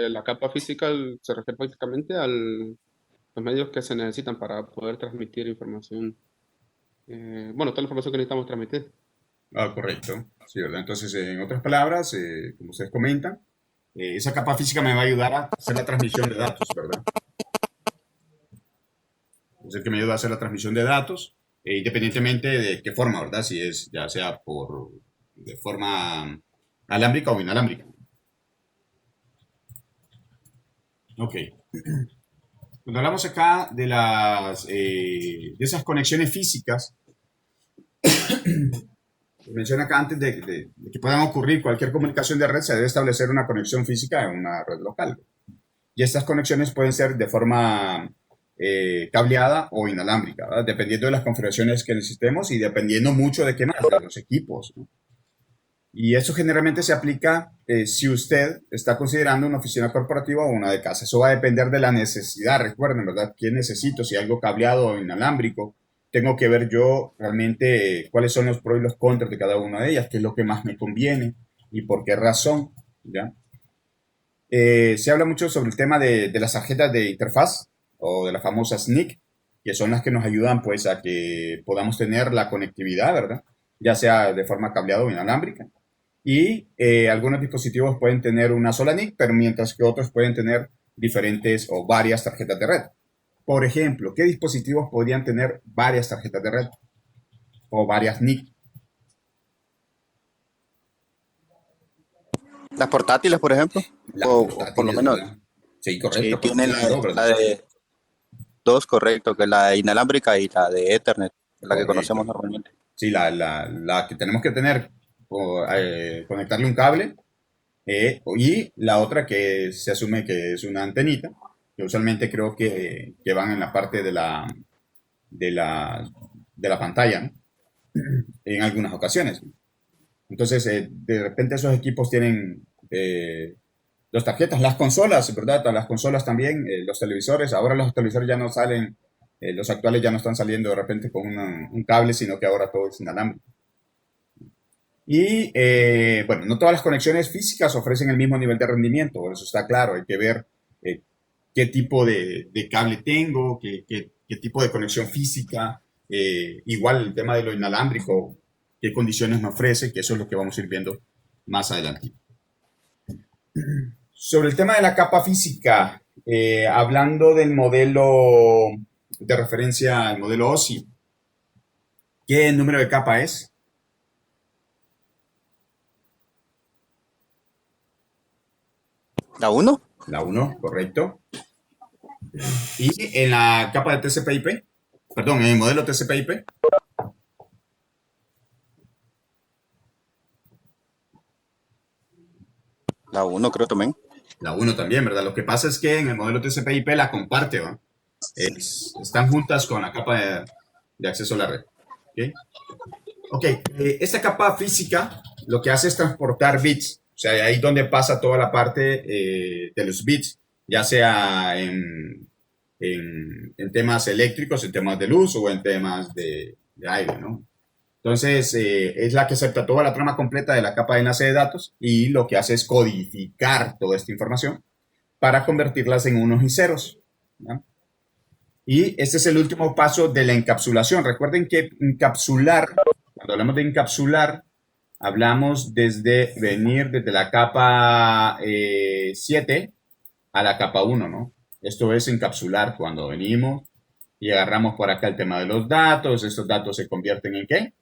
la capa física se refiere prácticamente a los medios que se necesitan para poder transmitir información. Bueno, toda la información que necesitamos transmitir. Ah, correcto. Sí, ¿verdad? Entonces, en otras palabras, como ustedes comentan, esa capa física me va a ayudar a hacer la transmisión de datos, ¿verdad? Es el que me ayuda a hacer la transmisión de datos, independientemente de qué forma, ¿verdad? Si es ya sea de forma alámbrica o inalámbrica. Ok. Cuando hablamos acá de de esas conexiones físicas, menciona acá antes de que puedan ocurrir cualquier comunicación de red, se debe establecer una conexión física en una red local. Y estas conexiones pueden ser de forma cableada o inalámbrica, ¿verdad? Dependiendo de las configuraciones que necesitemos y dependiendo mucho de qué más, de los equipos, ¿no? Y eso generalmente se aplica si usted está considerando una oficina corporativa o una de casa. Eso va a depender de la necesidad. Recuerden, ¿verdad? ¿Qué necesito? Si algo cableado o inalámbrico. Tengo que ver yo realmente cuáles son los pros y los contras de cada una de ellas, qué es lo que más me conviene y por qué razón, ¿ya? Se habla mucho sobre el tema de las tarjetas de interfaz o de las famosas NIC, que son las que nos ayudan pues a que podamos tener la conectividad, ¿verdad? Ya sea de forma cableada o inalámbrica. Y algunos dispositivos pueden tener una sola NIC, pero mientras que otros pueden tener diferentes o varias tarjetas de red. Por ejemplo, ¿qué dispositivos podrían tener varias tarjetas de red o varias NIC? Las portátiles, por ejemplo, Las o por lo portátiles, menos, ¿verdad? Sí, sí, correcto, tienen claro, ¿verdad? la de dos, correcto, que es la inalámbrica y la de Ethernet, la que Correcto. conocemos normalmente. Sí, la que tenemos que tener, conectarle un cable, y la otra que se asume que es una antenita, que usualmente creo que van en la parte de la, de la pantalla, ¿no? En algunas ocasiones. Entonces, de repente esos equipos tienen dos tarjetas, las consolas, ¿verdad? Las consolas también, los televisores, ahora los televisores ya no salen, los actuales ya no están saliendo de repente con un cable, sino que ahora todo es inalámbrico. Y bueno, no todas las conexiones físicas ofrecen el mismo nivel de rendimiento, eso está claro, hay que ver eh, qué tipo de cable tengo, qué tipo de conexión física, igual el tema de lo inalámbrico, qué condiciones me ofrece, que eso es lo que vamos a ir viendo más adelante. Sobre el tema de la capa física, hablando del modelo de referencia, el modelo OSI, ¿qué número de capa es? ¿La uno? La uno, correcto. Y en la capa de TCP/IP, perdón, en el modelo TCP/IP, La uno creo también. la uno también, ¿verdad? Lo que pasa es que en el modelo TCP/IP la comparte, ¿va? Están juntas con la capa de acceso a la red. ¿Ok? Ok, esta capa física lo que hace es transportar bits, o sea, ahí donde pasa toda la parte de los bits, ya sea en temas eléctricos, en temas de luz o en temas de aire, ¿no? Entonces, es la que acepta toda la trama completa de la capa de enlace de datos y lo que hace es codificar toda esta información para convertirlas en unos y ceros, ¿no? Y este es el último paso de la encapsulación. Recuerden que encapsular, cuando hablamos de encapsular, hablamos desde venir desde la capa 7 a la capa uno, ¿no? Esto es encapsular cuando venimos y agarramos por acá el tema de los datos. Estos datos se convierten en ¿qué?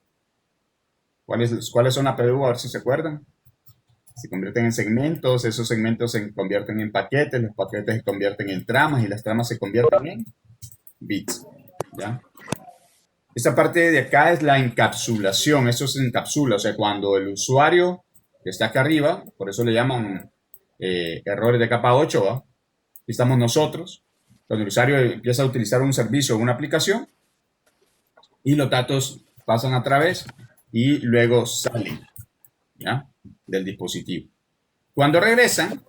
¿Cuáles son la PDU? A ver si se acuerdan. Se convierten en segmentos, esos segmentos se convierten en paquetes, los paquetes se convierten en tramas y las tramas se convierten en bits. ¿Ya? Esta parte de acá es la encapsulación, eso se encapsula, o sea, cuando el usuario que está acá arriba, por eso le llaman errores de capa 8, ¿va? Aquí estamos nosotros, cuando el usuario empieza a utilizar un servicio o una aplicación y los datos pasan a través y luego salen, ¿ya? Del dispositivo. Cuando regresan,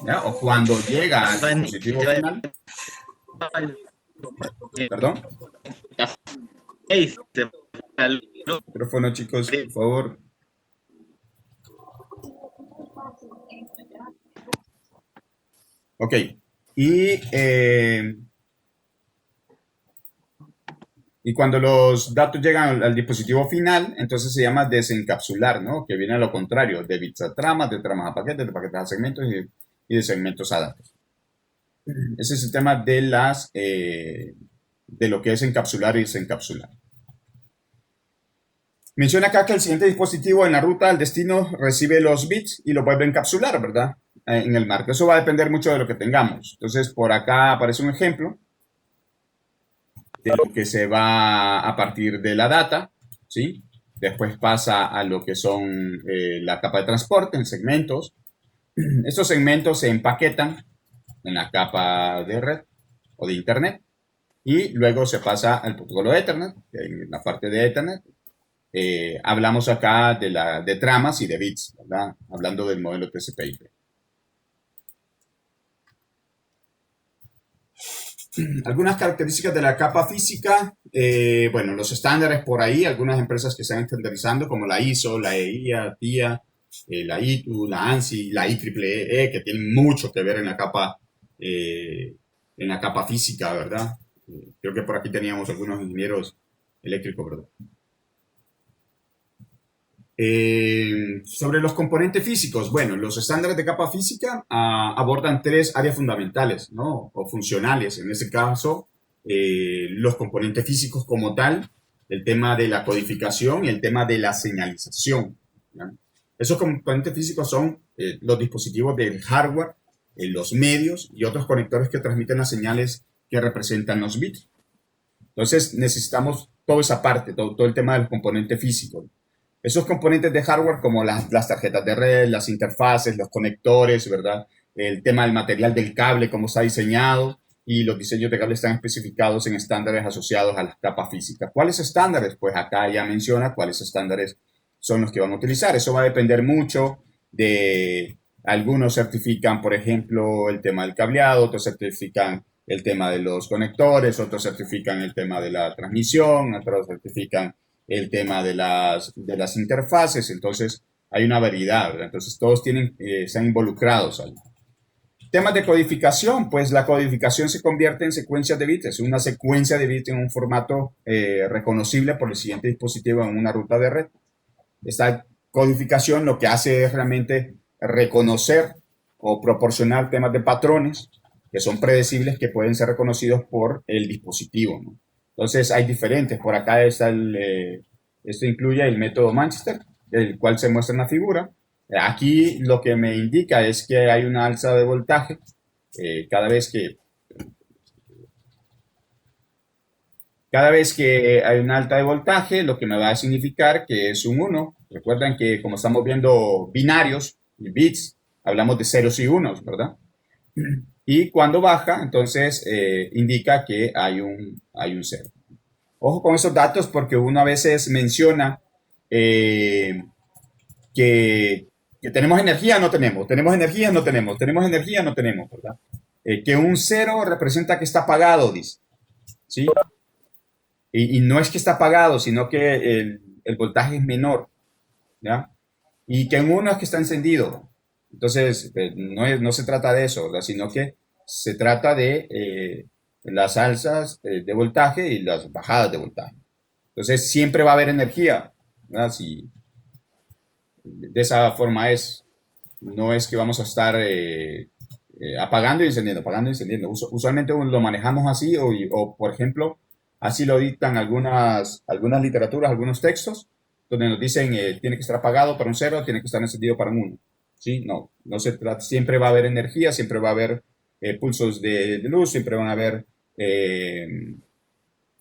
¿ya? O cuando llega al dispositivo final, perdón, micrófono chicos, por favor. Ok. Y, eh, y cuando los datos llegan al dispositivo final, entonces se llama desencapsular, ¿no? Que viene a lo contrario, de bits a tramas, de tramas a paquetes, de paquetes a segmentos y de segmentos a datos. Ese es el tema de lo que es encapsular y desencapsular. Menciona acá que el siguiente dispositivo en la ruta al destino recibe los bits y lo vuelve a encapsular, ¿verdad? En el marco. Eso va a depender mucho de lo que tengamos. Entonces, por acá aparece un ejemplo de lo que se va a partir de la data, ¿sí? Después pasa a lo que son la capa de transporte en segmentos. Estos segmentos se empaquetan en la capa de red o de Internet y luego se pasa al protocolo de Ethernet, en la parte de Ethernet. Hablamos acá de tramas y de bits, ¿verdad? Hablando del modelo TCP/IP. Algunas características de la capa física, bueno, los estándares por ahí, algunas empresas que están estandarizando como la ISO, la EIA, TIA, la ITU, la ANSI, la IEEE, que tienen mucho que ver en la capa física, ¿verdad? Creo que por aquí teníamos algunos ingenieros eléctricos, ¿verdad? Sobre los componentes físicos, bueno, los estándares de capa física abordan tres áreas fundamentales, ¿no? O funcionales. En este caso, los componentes físicos como tal, el tema de la codificación y el tema de la señalización, ¿ya? Esos componentes físicos son los dispositivos del hardware, los medios y otros conectores que transmiten las señales que representan los bits. Entonces necesitamos toda esa parte, todo el tema de los componentes físicos. Esos componentes de hardware como las tarjetas de red, las interfaces, los conectores, ¿verdad? El tema del material del cable, cómo está diseñado y los diseños de cable están especificados en estándares asociados a las capas físicas. ¿Cuáles estándares? Pues acá ya menciona cuáles estándares son los que van a utilizar. Eso va a depender mucho de... Algunos certifican, por ejemplo, el tema del cableado, otros certifican el tema de los conectores, otros certifican el tema de la transmisión, otros certifican el tema de las interfaces, entonces hay una variedad, ¿verdad? Entonces todos están involucrados ahí. Temas de codificación, pues la codificación se convierte en secuencias de bits, es una secuencia de bits en un formato reconocible por el siguiente dispositivo en una ruta de red. Esta codificación lo que hace es realmente reconocer o proporcionar temas de patrones que son predecibles que pueden ser reconocidos por el dispositivo, ¿no? Entonces hay diferentes. Por acá está esto incluye el método Manchester, el cual se muestra en la figura. Aquí lo que me indica es que hay una alza de voltaje cada vez que hay una alta de voltaje, lo que me va a significar que es un 1. Recuerden que como estamos viendo binarios y bits, hablamos de ceros y unos, ¿verdad? Y cuando baja, entonces indica que hay un 0. Ojo con esos datos porque uno a veces menciona eh, que, que tenemos energía, no tenemos, tenemos energía, no tenemos, tenemos energía, no tenemos, ¿verdad? Que un 0 representa que está apagado, dice, ¿sí? Y no es que está apagado, sino que el voltaje es menor, ¿ya? Y que en uno es que está encendido. Entonces, no se trata de eso, ¿verdad? Sino que se trata de las alzas de voltaje y las bajadas de voltaje. Entonces, siempre va a haber energía, ¿verdad? Si, de esa forma es, no es que vamos a estar apagando y encendiendo, apagando y encendiendo. Usualmente lo manejamos así o, por ejemplo, así lo dictan algunas literaturas, algunos textos, donde nos dicen tiene que estar apagado para un 0, tiene que estar encendido para un 1. ¿Sí? No se trata, siempre va a haber energía, siempre va a haber pulsos de luz, siempre van a haber,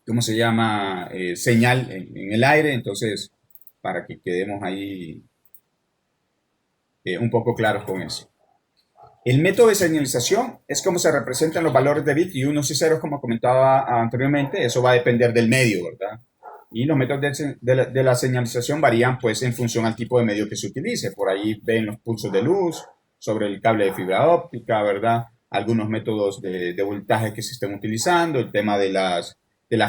¿cómo se llama? Señal en el aire, entonces, para que quedemos ahí un poco claros con eso. El método de señalización es como se representan los valores de bit y unos y ceros, como comentaba anteriormente. Eso va a depender del medio, ¿verdad? Y los métodos de la señalización varían pues en función al tipo de medio que se utilice. Por ahí ven los pulsos de luz sobre el cable de fibra óptica, ¿verdad? Algunos métodos de voltaje que se estén utilizando, el tema de las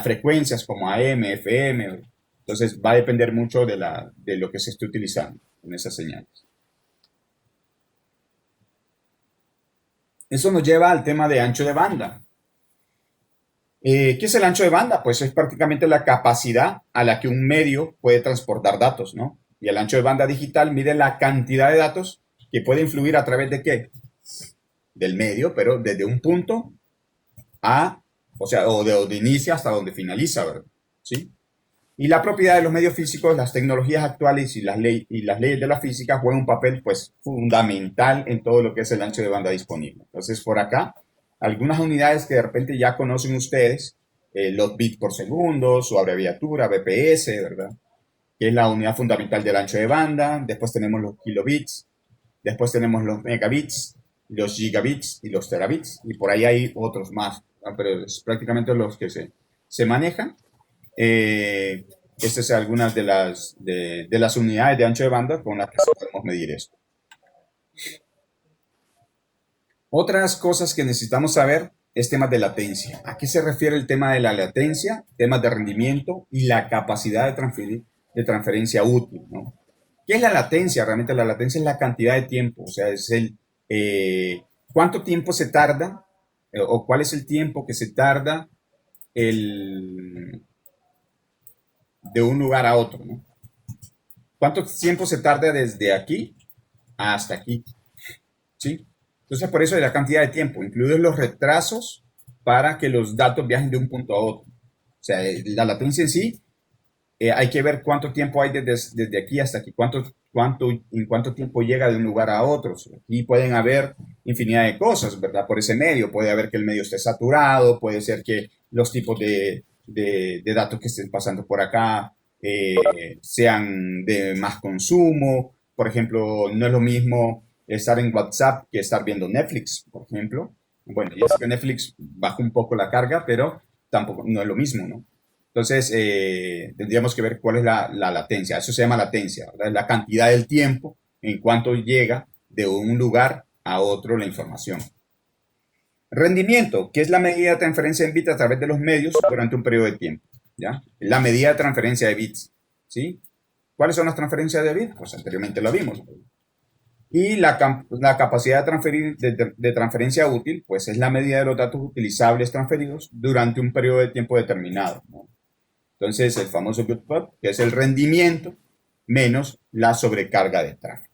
frecuencias como AM, FM. Entonces va a depender mucho de lo que se esté utilizando en esas señales. Eso nos lleva al tema de ancho de banda. ¿Qué es el ancho de banda? Pues es prácticamente la capacidad a la que un medio puede transportar datos, ¿no? Y el ancho de banda digital mide la cantidad de datos que puede influir a través de qué? Del medio, pero desde un punto a, o sea, o de donde inicia hasta donde finaliza, ¿verdad? ¿Sí? Y la propiedad de los medios físicos, las tecnologías actuales y las leyes de la física juegan un papel pues fundamental en todo lo que es el ancho de banda disponible. Entonces, por acá, algunas unidades que de repente ya conocen ustedes, los bits por segundo, su abreviatura, BPS, ¿verdad? Que es la unidad fundamental del ancho de banda. Después tenemos los kilobits, después tenemos los megabits, los gigabits y los terabits. Y por ahí hay otros más, ¿no? Pero es prácticamente los que se manejan. Estas son algunas de las unidades de ancho de banda con las que podemos medir esto. Otras cosas que necesitamos saber es temas de latencia. ¿A qué se refiere el tema de la latencia? Temas de rendimiento y la capacidad de transferencia útil, ¿no? ¿Qué es la latencia? Realmente la latencia es la cantidad de tiempo, o sea, es cuánto tiempo se tarda o cuál es el tiempo que se tarda el, de un lugar a otro, ¿no? ¿Cuánto tiempo se tarda desde aquí hasta aquí? ¿Sí? Entonces, por eso es la cantidad de tiempo, incluye los retrasos para que los datos viajen de un punto a otro. O sea, la latencia en sí, hay que ver cuánto tiempo hay desde aquí hasta aquí, en cuánto tiempo llega de un lugar a otro. Aquí pueden haber infinidad de cosas, ¿verdad? Por ese medio, puede haber que el medio esté saturado, puede ser que los tipos de datos que estén pasando por acá sean de más consumo. Por ejemplo, no es lo mismo estar en WhatsApp que estar viendo Netflix, por ejemplo. Bueno, ya sé que Netflix baja un poco la carga, pero tampoco no es lo mismo, ¿no? Entonces, tendríamos que ver cuál es la latencia. Eso se llama latencia, ¿verdad? La cantidad del tiempo en cuanto llega de un lugar a otro la información. Rendimiento, que es la medida de transferencia en bits a través de los medios durante un periodo de tiempo, ¿ya? La medida de transferencia de bits, ¿sí? ¿Cuáles son las transferencias de bits? Pues anteriormente lo vimos. Y la capacidad de transferencia útil, pues es la medida de los datos utilizables transferidos durante un periodo de tiempo determinado, ¿no? Entonces, el famoso Goodpub, que es el rendimiento menos la sobrecarga de tráfico.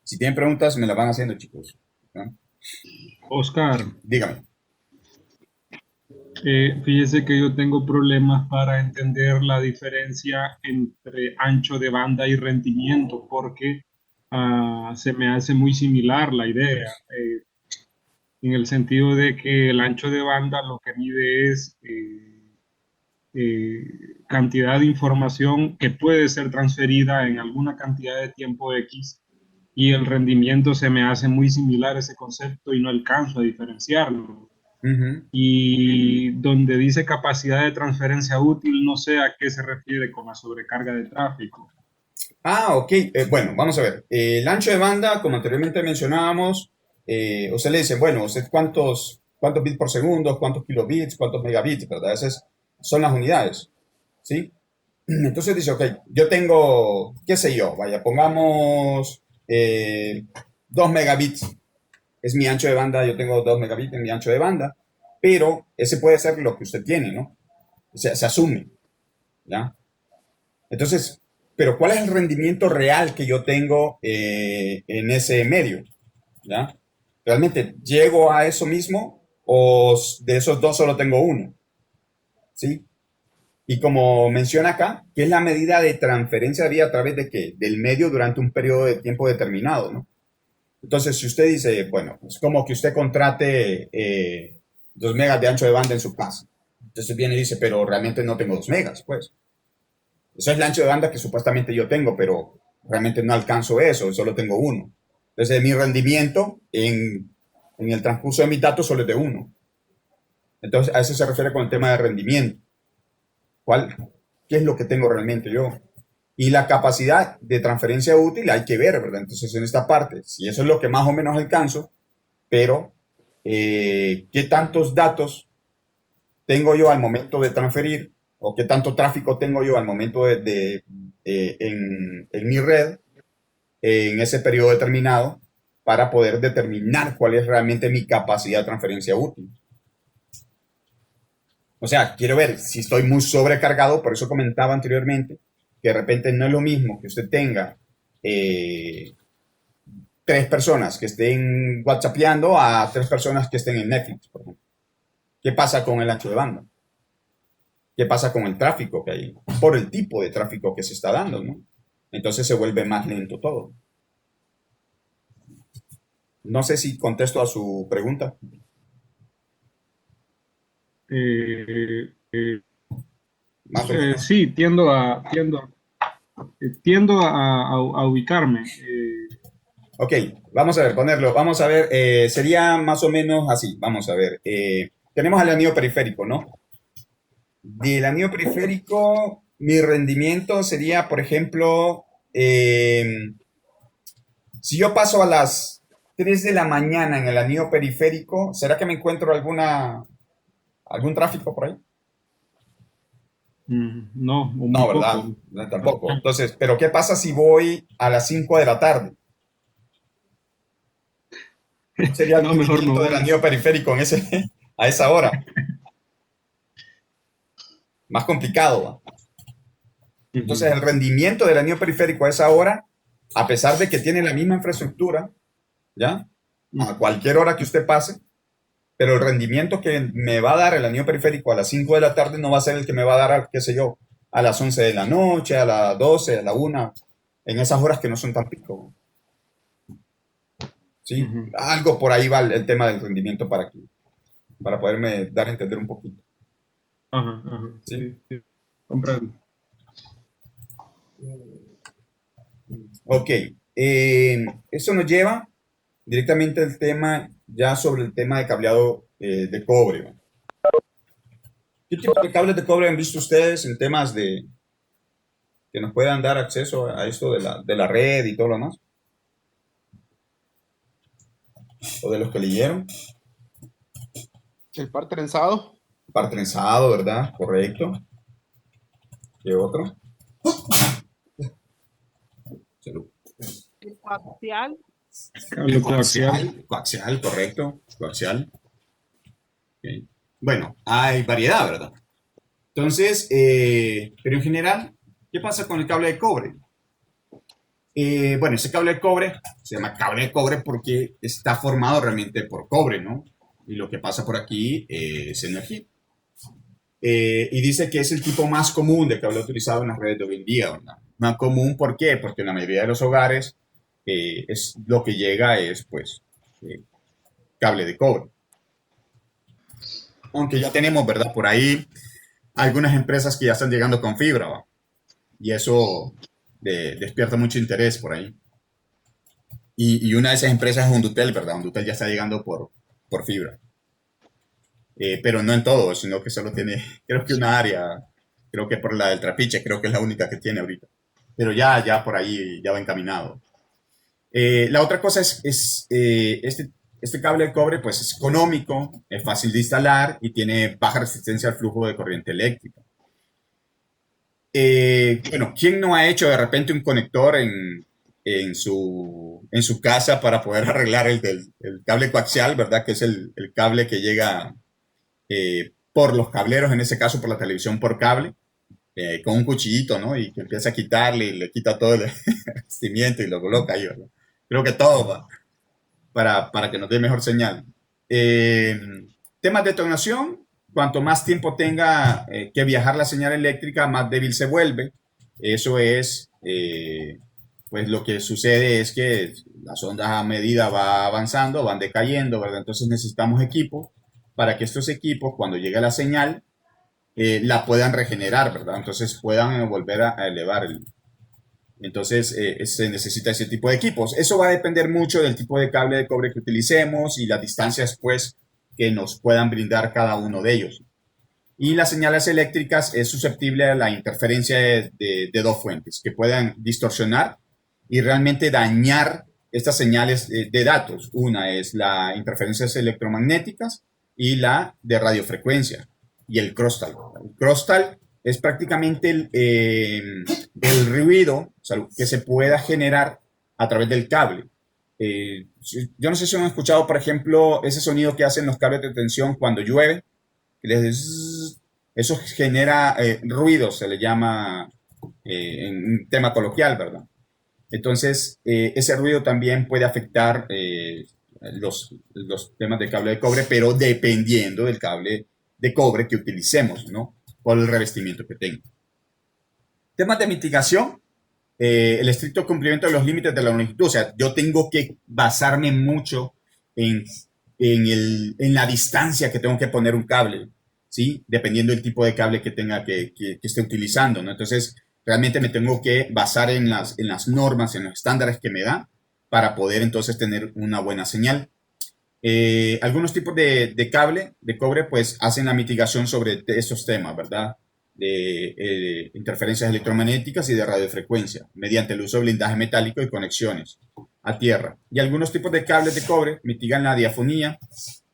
Si tienen preguntas, me las van haciendo, chicos, ¿no? Oscar, Dígame. fíjese que yo tengo problemas para entender la diferencia entre ancho de banda y rendimiento, porque se me hace muy similar la idea, en el sentido de que el ancho de banda lo que mide es eh, cantidad de información que puede ser transferida en alguna cantidad de tiempo X, y el rendimiento se me hace muy similar a ese concepto y no alcanzo a diferenciarlo. Uh-huh. Y donde dice capacidad de transferencia útil, no sé a qué se refiere con la sobrecarga de tráfico. Ok. Bueno, vamos a ver. El ancho de banda, como anteriormente mencionábamos, usted le dice, bueno, usted cuántos bits por segundo, cuántos kilobits, cuántos megabits, ¿verdad? Esas son las unidades, ¿sí? Entonces dice, ok, yo tengo, qué sé yo, vaya, pongamos 2 megabits, es mi ancho de banda, yo tengo 2 megabits en mi ancho de banda, pero ese puede ser lo que usted tiene, ¿no? O sea, se asume, ¿ya? Entonces, pero ¿cuál es el rendimiento real que yo tengo en ese medio? ¿Ya? ¿Realmente llego a eso mismo o de esos dos solo tengo uno? ¿Sí? Y como menciona acá, ¿qué es la medida de transferencia de vía a través de qué? Del medio durante un periodo de tiempo determinado, ¿no? Entonces, si usted dice, bueno, es como que usted contrate 2 megas de ancho de banda en su casa. Entonces viene y dice, pero realmente no tengo 2 megas, pues. Eso es el ancho de banda que supuestamente yo tengo, pero realmente no alcanzo eso, solo tengo uno. Entonces, mi rendimiento en el transcurso de mis datos solo es de uno. Entonces, a eso se refiere con el tema de rendimiento. ¿Qué es lo que tengo realmente yo? Y la capacidad de transferencia útil hay que ver, ¿verdad? Entonces, en esta parte, si eso es lo que más o menos alcanzo, pero ¿qué tantos datos tengo yo al momento de transferir? ¿O qué tanto tráfico tengo yo al momento en mi red en ese periodo determinado para poder determinar cuál es realmente mi capacidad de transferencia útil. O sea, quiero ver si estoy muy sobrecargado, por eso comentaba anteriormente que de repente no es lo mismo que usted tenga 3 personas que estén whatsappeando a 3 personas que estén en Netflix, por ejemplo. ¿Qué pasa con el ancho de banda? ¿Qué pasa con el tráfico que hay? Por el tipo de tráfico que se está dando, ¿no? Entonces se vuelve más lento todo. No sé si contesto a su pregunta. Eh, eh, Más o menos. sí, tiendo a ubicarme. Ok, vamos a ver, ponerlo. Vamos a ver, sería más o menos así. Vamos a ver. Tenemos el anillo periférico, ¿no? Del anillo periférico, mi rendimiento sería, por ejemplo, si yo paso a las 3 de la mañana en el anillo periférico, ¿será que me encuentro algún tráfico por ahí? No, o No, muy ¿verdad? poco. No, tampoco. Entonces, ¿pero qué pasa si voy a las 5 de la tarde? ¿Cómo sería el No, mejor no movimiento del vayas. anillo periférico a esa hora? Más complicado, ¿va? Entonces, Ujú. el rendimiento del anillo periférico a esa hora, a pesar de que tiene la misma infraestructura, ¿ya? A cualquier hora que usted pase, pero el rendimiento que me va a dar el anillo periférico a las 5 de la tarde no va a ser el que me va a dar, qué sé yo, a las 11 de la noche, a las 12, a la 1, en esas horas que no son tan pico. ¿Sí? Ujú. Algo por ahí va el tema del rendimiento para poderme dar a entender un poquito. Ajá, ajá, ¿Sí? sí, sí, comprendo. Ok. Eso nos lleva directamente al tema, ya sobre el tema de cableado de cobre, ¿no? ¿Qué tipo de cables de cobre han visto ustedes en temas de que nos puedan dar acceso a esto de la red y todo lo demás? ¿O de los que leyeron? El par trenzado, Par trenzado, ¿verdad? Correcto. ¿Qué otro? Salud. El coaxial, Cable coaxial. Coaxial, correcto. Coaxial. Ok. Bueno, hay variedad, ¿verdad? Entonces, pero en general, ¿qué pasa con el cable de cobre? Bueno, ese cable de cobre se llama cable de cobre porque está formado realmente por cobre, ¿no? Y lo que pasa por aquí es energía. Y dice que es el tipo más común de cable utilizado en las redes de hoy en día, ¿verdad? Más común, ¿por qué? Porque en la mayoría de los hogares es lo que llega es, pues, cable de cobre. Aunque ya tenemos, ¿verdad? Por ahí algunas empresas que ya están llegando con fibra, ¿va? Y eso despierta mucho interés por ahí. Y una de esas empresas es Hondutel, ¿verdad? Hondutel ya está llegando por fibra. Pero no en todo, sino que solo tiene, creo que una área, creo que por la del Trapiche, creo que es la única que tiene ahorita. Pero ya por ahí ya va encaminado. La otra cosa este cable de cobre pues es económico, es fácil de instalar y tiene baja resistencia al flujo de corriente eléctrica. Bueno, ¿quién no ha hecho de repente un conector en su casa para poder arreglar el cable coaxial, ¿verdad? Que es el cable que llega por los cableros, en ese caso por la televisión por cable, con un cuchillito, ¿no? Y que empieza a quitarle y le quita todo el revestimiento y lo coloca ahí, ¿verdad? Creo que todo para que nos dé mejor señal. Eh, Temas de detonación, cuanto más tiempo tenga que viajar la señal eléctrica, más débil se vuelve. Eso es, pues lo que sucede es que las ondas a medida va avanzando, van decayendo, ¿verdad? Entonces necesitamos equipos para que estos equipos, cuando llegue la señal, la puedan regenerar, ¿verdad? Entonces puedan volver a elevar entonces se necesita ese tipo de equipos. Eso va a depender mucho del tipo de cable de cobre que utilicemos y las distancias pues que nos puedan brindar cada uno de ellos. Y las señales eléctricas es susceptible a la interferencia de dos fuentes que puedan distorsionar y realmente dañar estas señales de datos. Una es las interferencias electromagnéticas y la de radiofrecuencia y el crosstalk. El crosstalk es prácticamente el ruido que se pueda generar a través del cable. yo no sé si han escuchado, por ejemplo, ese sonido que hacen los cables de tensión cuando llueve. Eso genera ruido, se le llama en un tema coloquial, ¿verdad? Entonces, ese ruido también puede afectar los temas de cable de cobre, pero dependiendo del cable de cobre que utilicemos, ¿no? Por el revestimiento que tenga. Temas de mitigación, el estricto cumplimiento de los límites de la longitud. O sea, yo tengo que basarme mucho en la distancia que tengo que poner un cable, ¿sí? Dependiendo del tipo de cable que tenga que esté utilizando, ¿no? Entonces, realmente me tengo que basar en las normas, en los estándares que me da para poder entonces tener una buena señal. Algunos tipos de cable de cobre pues hacen la mitigación sobre estos temas, ¿verdad? De interferencias electromagnéticas y de radiofrecuencia mediante el uso de blindaje metálico y conexiones a tierra. Y algunos tipos de cables de cobre mitigan la diafonía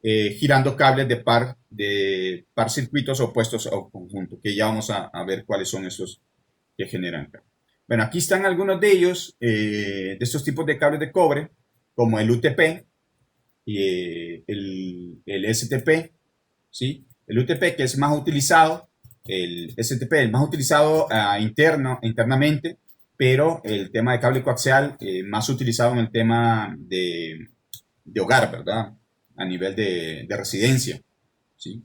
girando cables de par circuitos opuestos o conjunto, que ya vamos a ver cuáles son esos que generan. Bueno, aquí están algunos de ellos, de estos tipos de cables de cobre, como el UTP y el STP, ¿sí? El UTP que es más utilizado, el STP el más utilizado internamente, pero el tema de cable coaxial más utilizado en el tema de hogar, ¿verdad? A nivel de residencia, ¿sí?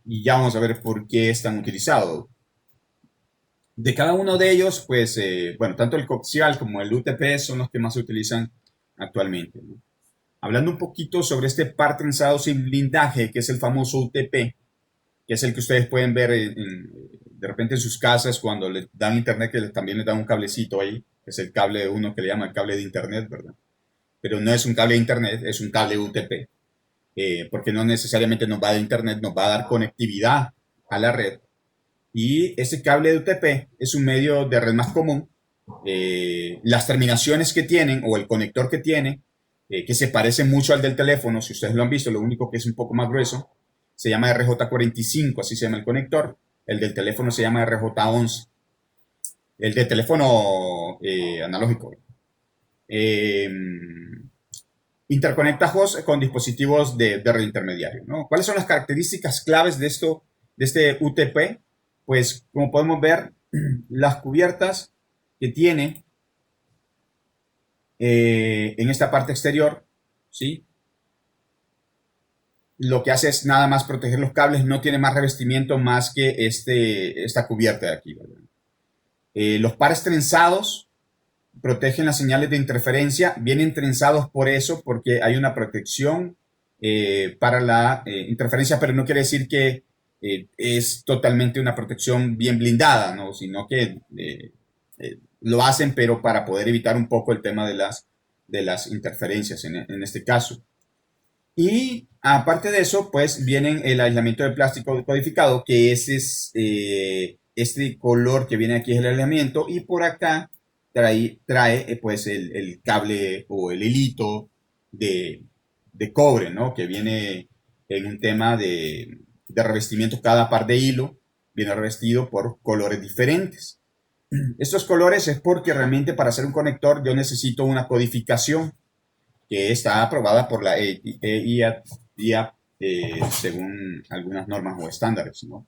Y ya vamos a ver por qué están utilizados. De cada uno de ellos, pues, bueno, tanto el coaxial como el UTP son los que más se utilizan actualmente, ¿no? Hablando un poquito sobre este par trenzado sin blindaje, que es el famoso UTP, que es el que ustedes pueden ver de repente en sus casas cuando le dan internet, que también le dan un cablecito ahí, que es el cable de uno que le llama el cable de internet, ¿verdad? Pero no es un cable de internet, es un cable UTP, porque no necesariamente nos va a dar internet, nos va a dar conectividad a la red. Y ese cable de UTP es un medio de red más común. Las terminaciones que tienen o el conector que tiene, que se parece mucho al del teléfono, si ustedes lo han visto, lo único que es un poco más grueso, se llama RJ45, así se llama el conector. El del teléfono se llama RJ11. El de teléfono analógico. Interconecta host con dispositivos de red intermediario, ¿no? ¿Cuáles son las características claves de este UTP? Pues, como podemos ver, las cubiertas que tiene en esta parte exterior, ¿sí? Lo que hace es nada más proteger los cables, no tiene más revestimiento más que esta cubierta de aquí, ¿verdad? Los pares trenzados protegen las señales de interferencia, vienen trenzados por eso, porque hay una protección para la interferencia, pero no quiere decir que es totalmente una protección bien blindada, ¿no? Sino que lo hacen, pero para poder evitar un poco el tema de las interferencias en este caso. Y aparte de eso, pues viene el aislamiento de plástico codificado, que ese es este color que viene aquí es el aislamiento, y por acá trae pues el cable o el hilito de cobre, ¿no? Que viene en un tema de revestimiento. Cada par de hilo viene revestido por colores diferentes. Estos colores es porque realmente para hacer un conector yo necesito una codificación que está aprobada por la EIA según algunas normas o estándares, ¿no?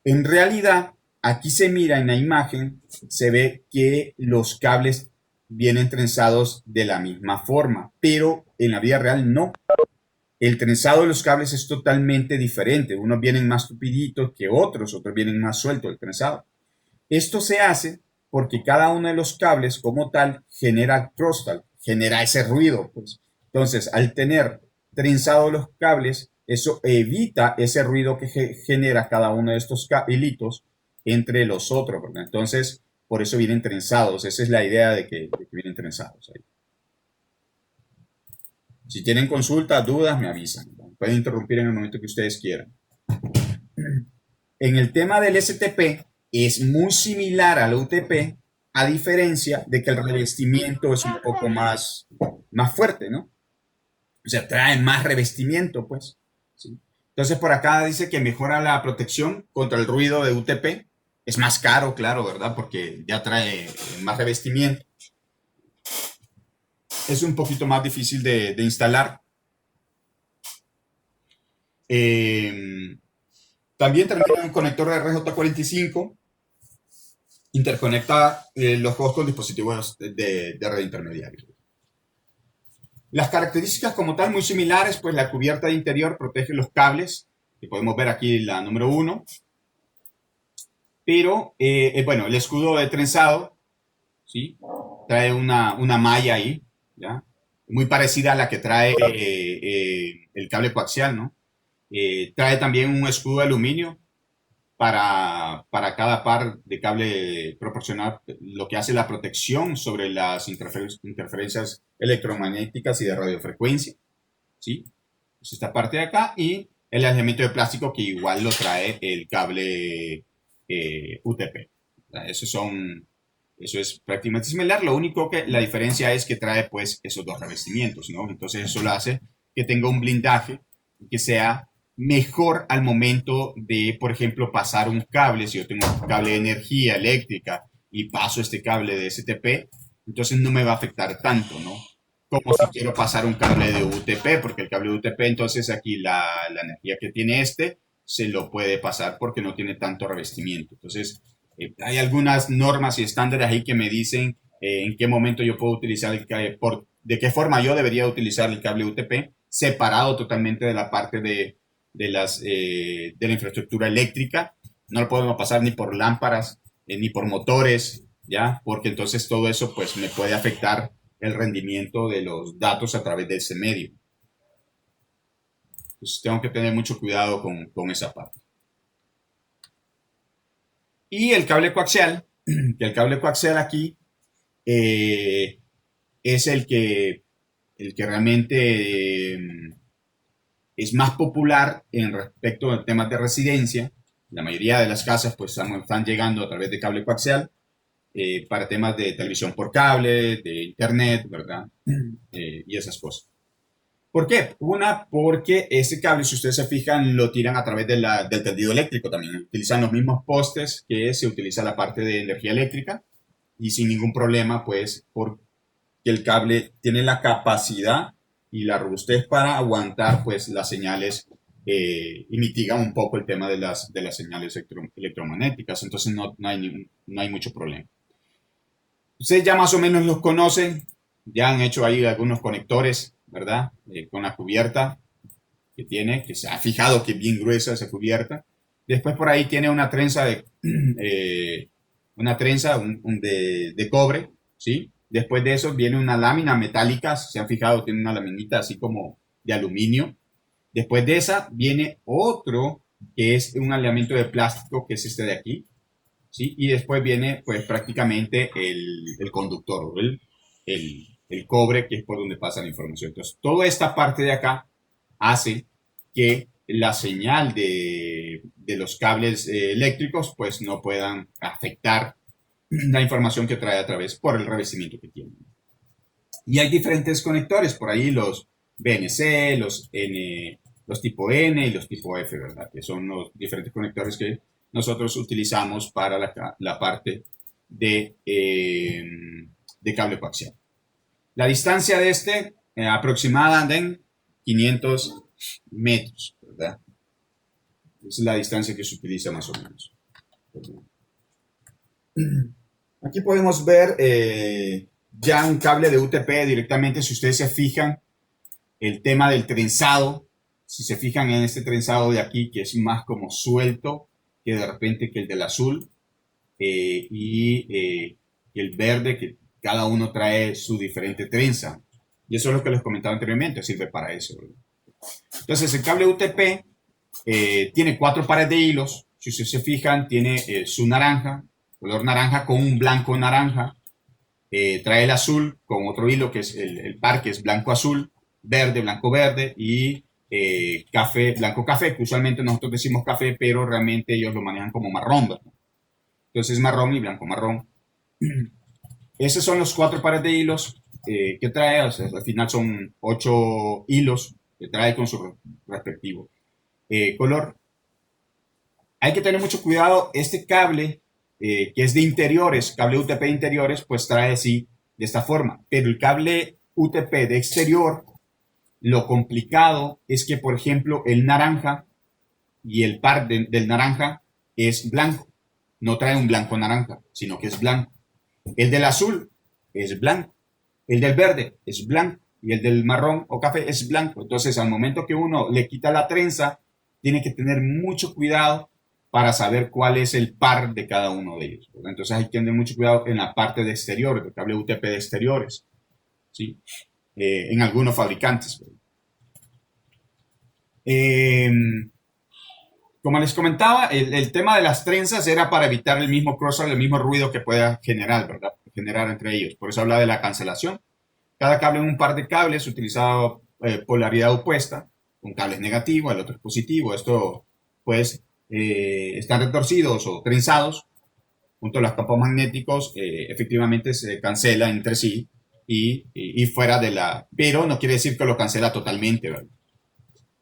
En realidad, aquí se mira en la imagen, se ve que los cables vienen trenzados de la misma forma, pero en la vida real no. El trenzado de los cables es totalmente diferente. Unos vienen más tupiditos que otros vienen más sueltos el trenzado. Esto se hace porque cada uno de los cables como tal genera crosstalk, genera ese ruido, pues. Entonces, al tener trenzados los cables, eso evita ese ruido que genera cada uno de estos hilitos entre los otros, ¿verdad? Entonces, por eso vienen trenzados. Esa es la idea de que vienen trenzados ahí. Si tienen consultas, dudas, me avisan, ¿no? Pueden interrumpir en el momento que ustedes quieran. En el tema del STP, es muy similar al UTP, a diferencia de que el revestimiento es un poco más fuerte, ¿no? O sea, trae más revestimiento, pues, ¿sí? Entonces, por acá dice que mejora la protección contra el ruido de UTP. Es más caro, claro, ¿verdad? Porque ya trae más revestimiento. es un poquito más difícil de instalar. También termina un conector de RJ45, interconecta los juegos con dispositivos de red intermediaria. Las características como tal muy similares, pues la cubierta de interior protege los cables, que podemos ver aquí la número 1, pero bueno, el escudo de trenzado, ¿sí? Trae una malla ahí, ¿ya? Muy parecida a la que trae el cable coaxial, ¿no? Trae también un escudo de aluminio para cada par de cable proporcional, lo que hace la protección sobre las interferencias electromagnéticas y de radiofrecuencia, ¿sí? Es esta parte de acá, y el elemento de plástico que igual lo trae el cable UTP. Eso es prácticamente similar, lo único que la diferencia es que trae pues esos dos revestimientos, ¿no? Entonces eso lo hace que tenga un blindaje que sea mejor al momento de, por ejemplo, pasar un cable. Si yo tengo un cable de energía eléctrica y paso este cable de STP, entonces no me va a afectar tanto, ¿no? Como si quiero pasar un cable de UTP, porque el cable de UTP, entonces aquí la energía que tiene se lo puede pasar porque no tiene tanto revestimiento. Entonces, hay algunas normas y estándares ahí que me dicen en qué momento yo puedo utilizar de qué forma yo debería utilizar el cable UTP, separado totalmente de la parte de la infraestructura eléctrica. No lo podemos pasar ni por lámparas, ni por motores, ¿ya? Porque entonces todo eso pues me puede afectar el rendimiento de los datos a través de ese medio. Entonces tengo que tener mucho cuidado con esa parte. Y el cable coaxial, que el cable coaxial aquí es el que realmente es más popular en respecto a temas de residencia. La mayoría de las casas pues están llegando a través de cable coaxial para temas de televisión por cable, de internet, ¿verdad? Y esas cosas. ¿Por qué? Porque ese cable, si ustedes se fijan, lo tiran a través del tendido eléctrico también. Utilizan los mismos postes que se utiliza la parte de energía eléctrica y sin ningún problema, pues, porque el cable tiene la capacidad y la robustez para aguantar, pues, las señales y mitigan un poco el tema de las señales electromagnéticas. Entonces, no hay mucho problema. Ustedes ya más o menos los conocen, ya han hecho ahí algunos conectores, ¿verdad? Con la cubierta que tiene, que se ha fijado que es bien gruesa esa cubierta. Después por ahí tiene una trenza de cobre, ¿sí? Después de eso viene una lámina metálica, si se han fijado, tiene una laminita así como de aluminio. Después de esa viene otro que es un aislamiento de plástico, que es este de aquí, ¿sí? Y después viene pues prácticamente el conductor, el cobre, que es por donde pasa la información. Entonces, toda esta parte de acá hace que la señal de los cables eléctricos pues no puedan afectar la información que trae a través por el revestimiento que tiene. Y hay diferentes conectores, por ahí los BNC, los tipo N y los tipo F, ¿verdad? Que son los diferentes conectores que nosotros utilizamos para la parte de cable coaxial. La distancia de aproximada en 500 metros, ¿verdad? Esa es la distancia que se utiliza más o menos. Aquí podemos ver ya un cable de UTP directamente. Si ustedes se fijan, el tema del trenzado, si se fijan en este trenzado de aquí, que es más como suelto que de repente que el del azul y el verde, que cada uno trae su diferente trenza. Y eso es lo que les comentaba anteriormente, sirve para eso, ¿verdad? Entonces el cable UTP tiene 4 pares de hilos. Si ustedes se fijan, tiene su naranja, color naranja con un blanco naranja. Trae el azul con otro hilo que es el par, que es blanco-azul, verde, blanco-verde y café, blanco-café, que usualmente nosotros decimos café, pero realmente ellos lo manejan como marrón, ¿verdad? Entonces marrón y blanco-marrón. Esos son los 4 pares de hilos que trae. O sea, al final son 8 hilos que trae con su respectivo color. Hay que tener mucho cuidado. Este cable que es de interiores, cable UTP interiores, pues trae así, de esta forma. Pero el cable UTP de exterior, lo complicado es que, por ejemplo, el naranja y el par del naranja es blanco. No trae un blanco naranja, sino que es blanco. El del azul es blanco. El del verde es blanco. Y el del marrón o café es blanco. Entonces, al momento que uno le quita la trenza, tiene que tener mucho cuidado para saber cuál es el par de cada uno de ellos, ¿verdad? Entonces, hay que tener mucho cuidado en la parte de exterior, del cable UTP de exteriores, ¿sí? En algunos fabricantes. Como les comentaba, el tema de las trenzas era para evitar el mismo crossover, el mismo ruido que pueda generar, ¿verdad? Generar entre ellos. Por eso habla de la cancelación. Cada cable en un par de cables utilizado polaridad opuesta. Un cable es negativo, el otro es positivo. Esto, pues, están retorcidos o trenzados junto a los campos magnéticos, efectivamente se cancela entre sí y fuera de la... Pero no quiere decir que lo cancela totalmente, ¿verdad?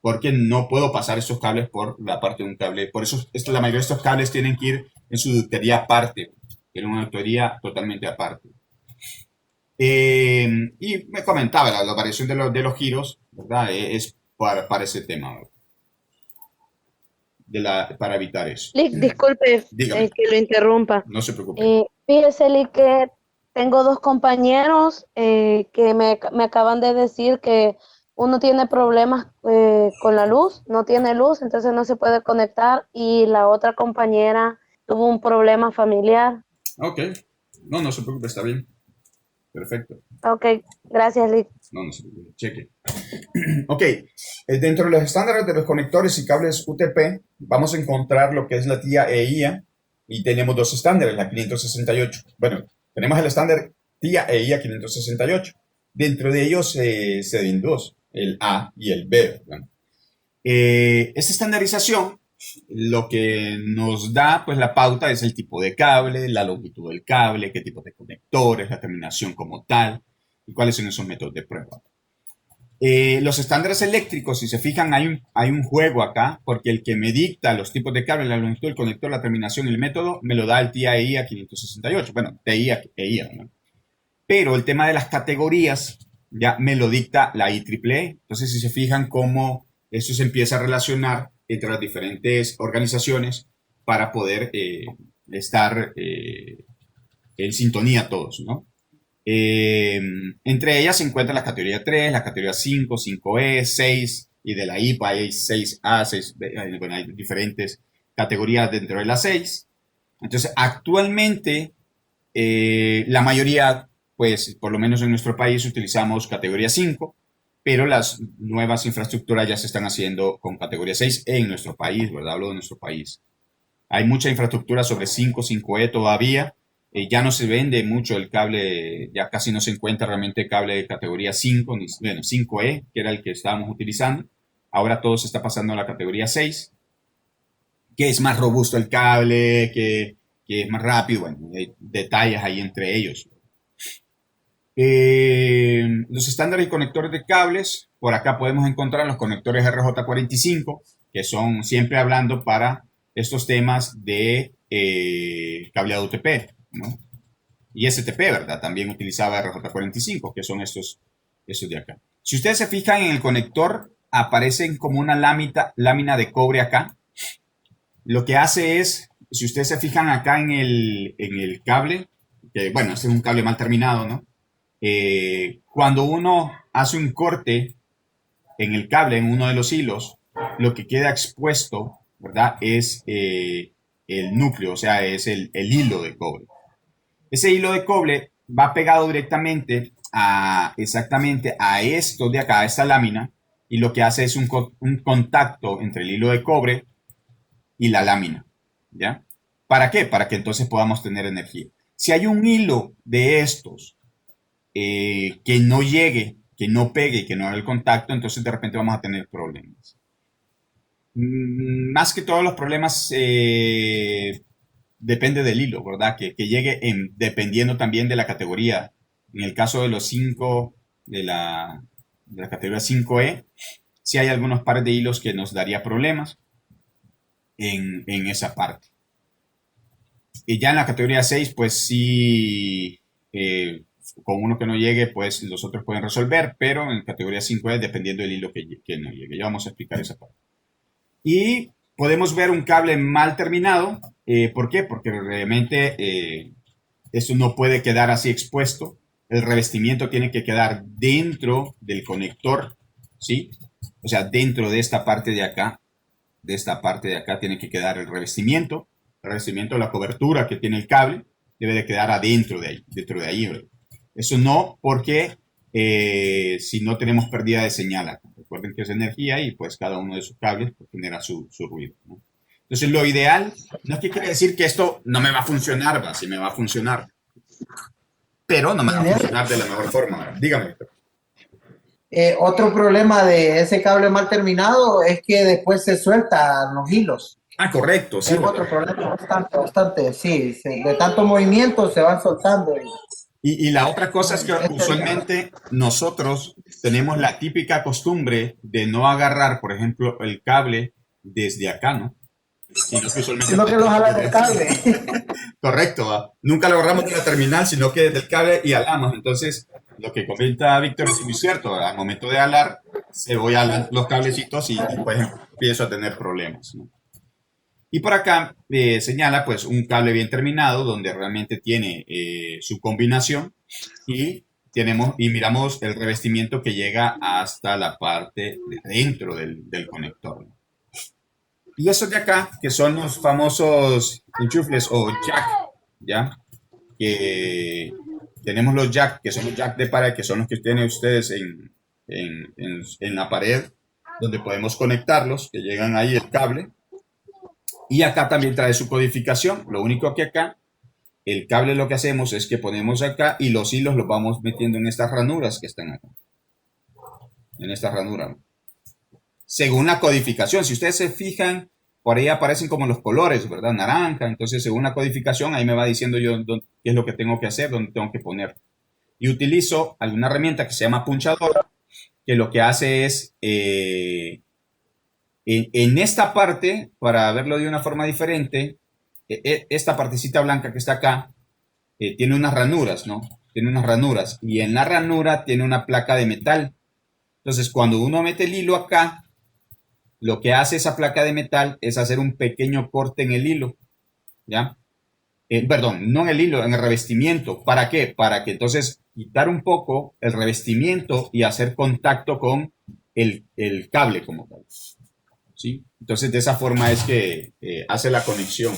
Porque no puedo pasar estos cables por la parte de un cable. Por eso la mayoría de estos cables tienen que ir en su ductería aparte. Tienen una ductería totalmente aparte. Y me comentaba la variación de los giros, ¿verdad? Es para ese tema, para evitar eso. Lick, disculpe Dígame, que lo interrumpa. no se preocupe. Fíjese, Lick, que tengo dos compañeros que me acaban de decir que uno tiene problemas con la luz, no tiene luz, entonces no se puede conectar, y la otra compañera tuvo un problema familiar. Ok, no se preocupe, está bien. Perfecto. Ok, gracias, Lick. No se preocupe, cheque. Ok, dentro de los estándares de los conectores y cables UTP, vamos a encontrar lo que es la TIA e IA, y tenemos dos estándares, la 568. Bueno, tenemos el estándar TIA e IA 568. Dentro de ellos se ven dos, el A y el B. ¿Verdad? Esta estandarización lo que nos da pues la pauta es el tipo de cable, la longitud del cable, qué tipo de conectores, la terminación como tal y cuáles son esos métodos de prueba. Los estándares eléctricos, si se fijan, hay un juego acá, porque el que me dicta los tipos de cable, la longitud, el conector, la terminación y el método, me lo da el TIA 568. Bueno, TIA e IA, ¿no? Pero el tema de las categorías ya me lo dicta la IEEE. Entonces, si se fijan cómo eso se empieza a relacionar entre las diferentes organizaciones para poder estar en sintonía todos, ¿no? Entre ellas se encuentra la categoría 3, la categoría 5, 5E, 6, y de la IPA hay 6A, 6B, bueno, hay diferentes categorías dentro de las 6. Entonces, actualmente, la mayoría, pues, por lo menos en nuestro país, utilizamos categoría 5, pero las nuevas infraestructuras ya se están haciendo con categoría 6 en nuestro país, ¿verdad? Hablo de nuestro país. Hay mucha infraestructura sobre 5, 5E todavía. Ya no se vende mucho el cable, ya casi no se encuentra realmente cable de categoría 5, bueno, 5E, que era el que estábamos utilizando. Ahora todo se está pasando a la categoría 6, que es más robusto el cable, que es más rápido, bueno, hay detalles ahí entre ellos. Los estándares y conectores de cables, por acá podemos encontrar los conectores RJ45, que son siempre hablando para estos temas de cableado UTP, ¿no? Y STP, ¿verdad? También utilizaba RJ45, que son estos de acá. Si ustedes se fijan en el conector, aparecen como una lámina de cobre acá. Lo que hace es, si ustedes se fijan acá en el cable, que bueno, este es un cable mal terminado, ¿no? Cuando uno hace un corte en el cable, en uno de los hilos, lo que queda expuesto, ¿verdad? Es el núcleo, o sea, es el hilo de cobre. Ese hilo de cobre va pegado directamente exactamente a esto de acá, a esta lámina, y lo que hace es un contacto entre el hilo de cobre y la lámina, ¿ya? ¿Para qué? Para que entonces podamos tener energía. Si hay un hilo de estos que no llegue, que no pegue, que no haga el contacto, entonces de repente vamos a tener problemas. Más que todos los problemas depende del hilo, ¿verdad? Que llegue dependiendo también de la categoría. En el caso de los 5, de la categoría 5E, sí hay algunos pares de hilos que nos daría problemas en esa parte. Y ya en la categoría 6, pues sí, con uno que no llegue, pues los otros pueden resolver, pero en categoría 5 es dependiendo del hilo que no llegue. Ya vamos a explicar esa parte. Y podemos ver un cable mal terminado. ¿Por qué? Porque realmente esto no puede quedar así expuesto. El revestimiento tiene que quedar dentro del conector, ¿sí? O sea, dentro de esta parte de acá, tiene que quedar el revestimiento. El revestimiento, la cobertura que tiene el cable, debe de quedar adentro de ahí, dentro de ahí, ¿verdad? Eso no, porque si no tenemos pérdida de señal acá. Recuerden que es energía y pues cada uno de sus cables pues, genera su ruido, ¿no? Entonces lo ideal, no es que quiere decir que esto no me va a funcionar, va, sí me va a funcionar, pero no me va a funcionar de la mejor forma, ¿verdad? Dígame, Víctor. Otro problema de ese cable mal terminado es que después se sueltan los hilos. Ah, correcto, sí. Es otro problema bastante, sí, de tanto movimiento se van soltando. Y la otra cosa es que usualmente nosotros tenemos la típica costumbre de no agarrar, por ejemplo, el cable desde acá, ¿no? Sino que lo jalan del cable. Correcto, ¿va? Nunca lo agarramos de la terminal, sino que desde el cable y alamos. Entonces, lo que comenta Víctor es muy cierto, ¿verdad? Al momento de alar, se voy a los cablecitos y pues empiezo a tener problemas, ¿no? Y por acá señala pues un cable bien terminado donde realmente tiene su combinación y miramos el revestimiento que llega hasta la parte de dentro del conector, ¿no? Y esos de acá, que son los famosos enchufles o jack, ¿ya? Que tenemos los jack, que son los jack de pared, que son los que tienen ustedes en la pared, donde podemos conectarlos, que llegan ahí el cable. Y acá también trae su codificación. Lo único que acá, el cable lo que hacemos es que ponemos acá y los hilos los vamos metiendo en estas ranuras que están acá. En esta ranura. Según la codificación, si ustedes se fijan, por ahí aparecen como los colores, ¿verdad? Naranja. Entonces, según la codificación, ahí me va diciendo yo qué es lo que tengo que hacer, dónde tengo que poner. Y utilizo alguna herramienta que se llama punchador, que lo que hace es... en esta parte, para verlo de una forma diferente, esta partecita blanca que está acá, tiene unas ranuras, ¿no? Tiene unas ranuras. Y en la ranura tiene una placa de metal. Entonces, cuando uno mete el hilo acá, lo que hace esa placa de metal es hacer un pequeño corte en el hilo, ¿ya? Perdón, no en el hilo, en el revestimiento. ¿Para qué? Para que entonces quitar un poco el revestimiento y hacer contacto con el cable como tal, ¿sí? Entonces, de esa forma es que hace la conexión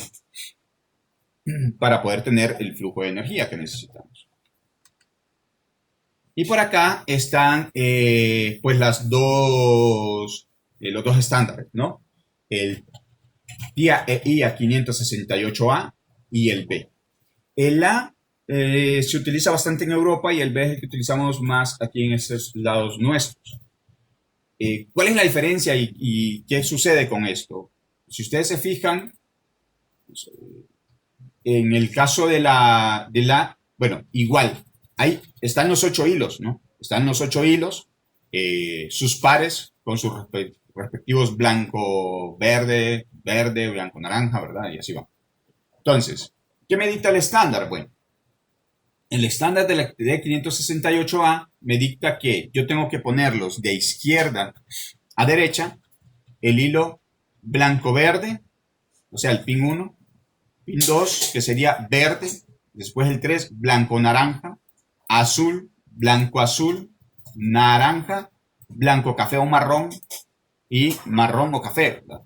para poder tener el flujo de energía que necesitamos. Y por acá están pues los dos estándares, ¿no? El TIA 568A y el B. El A se utiliza bastante en Europa y el B es el que utilizamos más aquí en estos lados nuestros. ¿Cuál es la diferencia y qué sucede con esto? Si ustedes se fijan, en el caso de bueno, igual, ahí están los 8 hilos, ¿no? Están los 8 hilos, sus pares con sus respectivos blanco, verde, blanco, naranja, ¿verdad? Y así va. Entonces, ¿qué me dicta el estándar? Bueno, el estándar de la D568A me dicta que yo tengo que ponerlos de izquierda a derecha, el hilo blanco-verde, o sea, el pin 1, pin 2, que sería verde, después el 3, blanco-naranja, azul, blanco-azul, naranja, blanco-café o marrón y marrón o café, ¿verdad?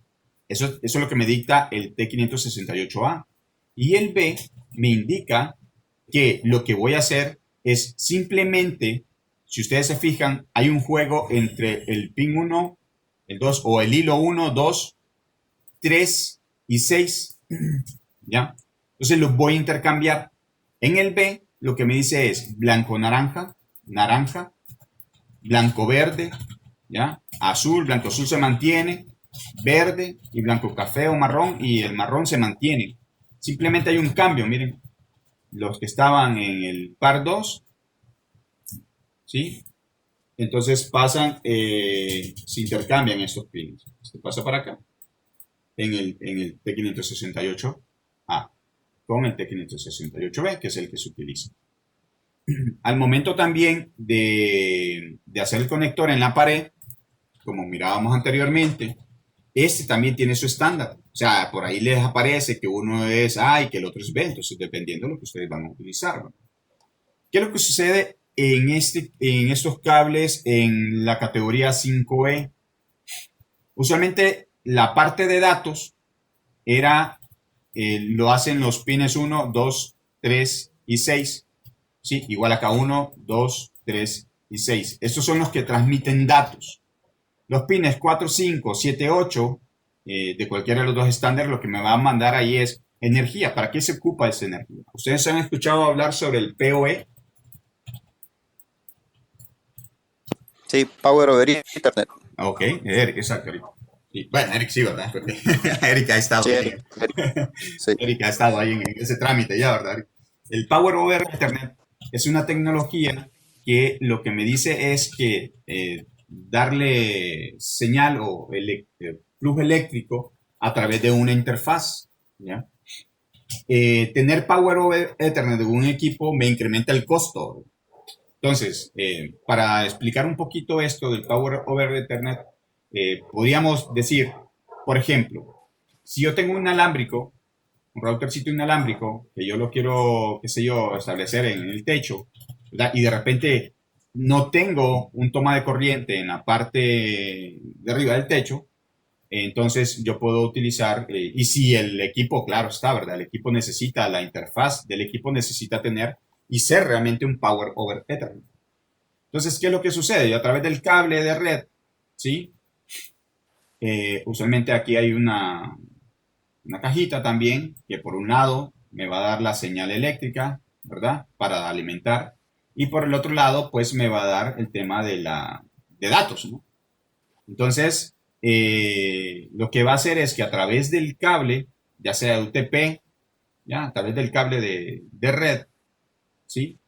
Eso es lo que me dicta el T568A. Y el B me indica que lo que voy a hacer es simplemente, si ustedes se fijan, hay un juego entre el pin 1, el 2 o el hilo 1, 2, 3 y 6, ¿ya? Entonces los voy a intercambiar. En el B lo que me dice es blanco-naranja, naranja, blanco-verde, ¿ya? Azul, blanco-azul se mantiene, verde y blanco-café o marrón, y el marrón se mantiene. Simplemente hay un cambio, miren. Los que estaban en el par 2, ¿sí? Entonces pasan, se intercambian estos pines. Se pasa para acá, en el T568A, con el T568B, que es el que se utiliza. al momento también de hacer el conector en la pared, como mirábamos anteriormente, este también tiene su estándar. O sea, por ahí les aparece que uno es A y que el otro es B, entonces dependiendo de lo que ustedes van a utilizar, ¿no? ¿Qué es lo que sucede en estos cables en la categoría 5E? Usualmente la parte de datos lo hacen los pines 1, 2, 3 y 6. ¿Sí? Igual acá 1, 2, 3 y 6. Estos son los que transmiten datos. Los pines 4, 5, 7, 8 de cualquiera de los dos estándares, lo que me va a mandar ahí es energía. ¿Para qué se ocupa esa energía? ¿Ustedes han escuchado hablar sobre el PoE? Sí, Power over Ethernet. Ok, Eric, exacto. Eric. Sí, bueno, Eric sí, ¿verdad? Porque Eric ha estado, Sí, sí. Eric ha estado ahí en ese trámite ya, ¿verdad? El Power over Ethernet es una tecnología que lo que me dice es que darle señal o flujo eléctrico a través de una interfaz, ¿ya? Tener Power over Ethernet de un equipo me incrementa el costo. Entonces, para explicar un poquito esto del Power over Ethernet, podríamos decir, por ejemplo, si yo tengo un inalámbrico, un routercito inalámbrico, que yo lo quiero, qué sé yo, establecer en el techo, ¿verdad? Y de repente no tengo un toma de corriente en la parte de arriba del techo, entonces yo puedo utilizar, y si el equipo, claro está, ¿verdad? El equipo necesita, la interfaz del equipo necesita tener y ser realmente un Power over Ethernet. Entonces, ¿qué es lo que sucede? Yo a través del cable de red, ¿sí? Usualmente aquí hay una cajita también que por un lado me va a dar la señal eléctrica, ¿verdad? Para alimentar. Y por el otro lado, pues me va a dar el tema de datos, ¿no? Entonces, lo que va a hacer es que a través del cable, ya sea UTP, ya, a través del cable de red, ¿sí?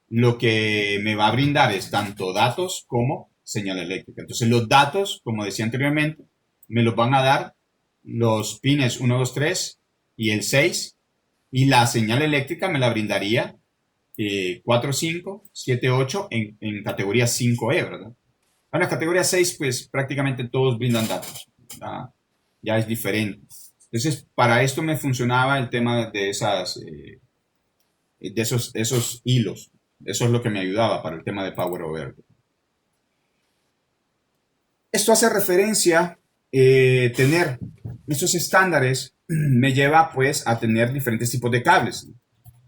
Lo que me va a brindar es tanto datos como señal eléctrica. Entonces, los datos, como decía anteriormente, me los van a dar los pines 1, 2, 3 y el 6, y la señal eléctrica me la brindaría 4, 5, 7, 8 en categoría 5E, ¿verdad? En la categoría 6, pues prácticamente todos brindan datos. Ya es diferente. Entonces, para esto me funcionaba el tema de esos hilos. Eso es lo que me ayudaba para el tema de Power over. Esto hace referencia, tener esos estándares me lleva pues a tener diferentes tipos de cables.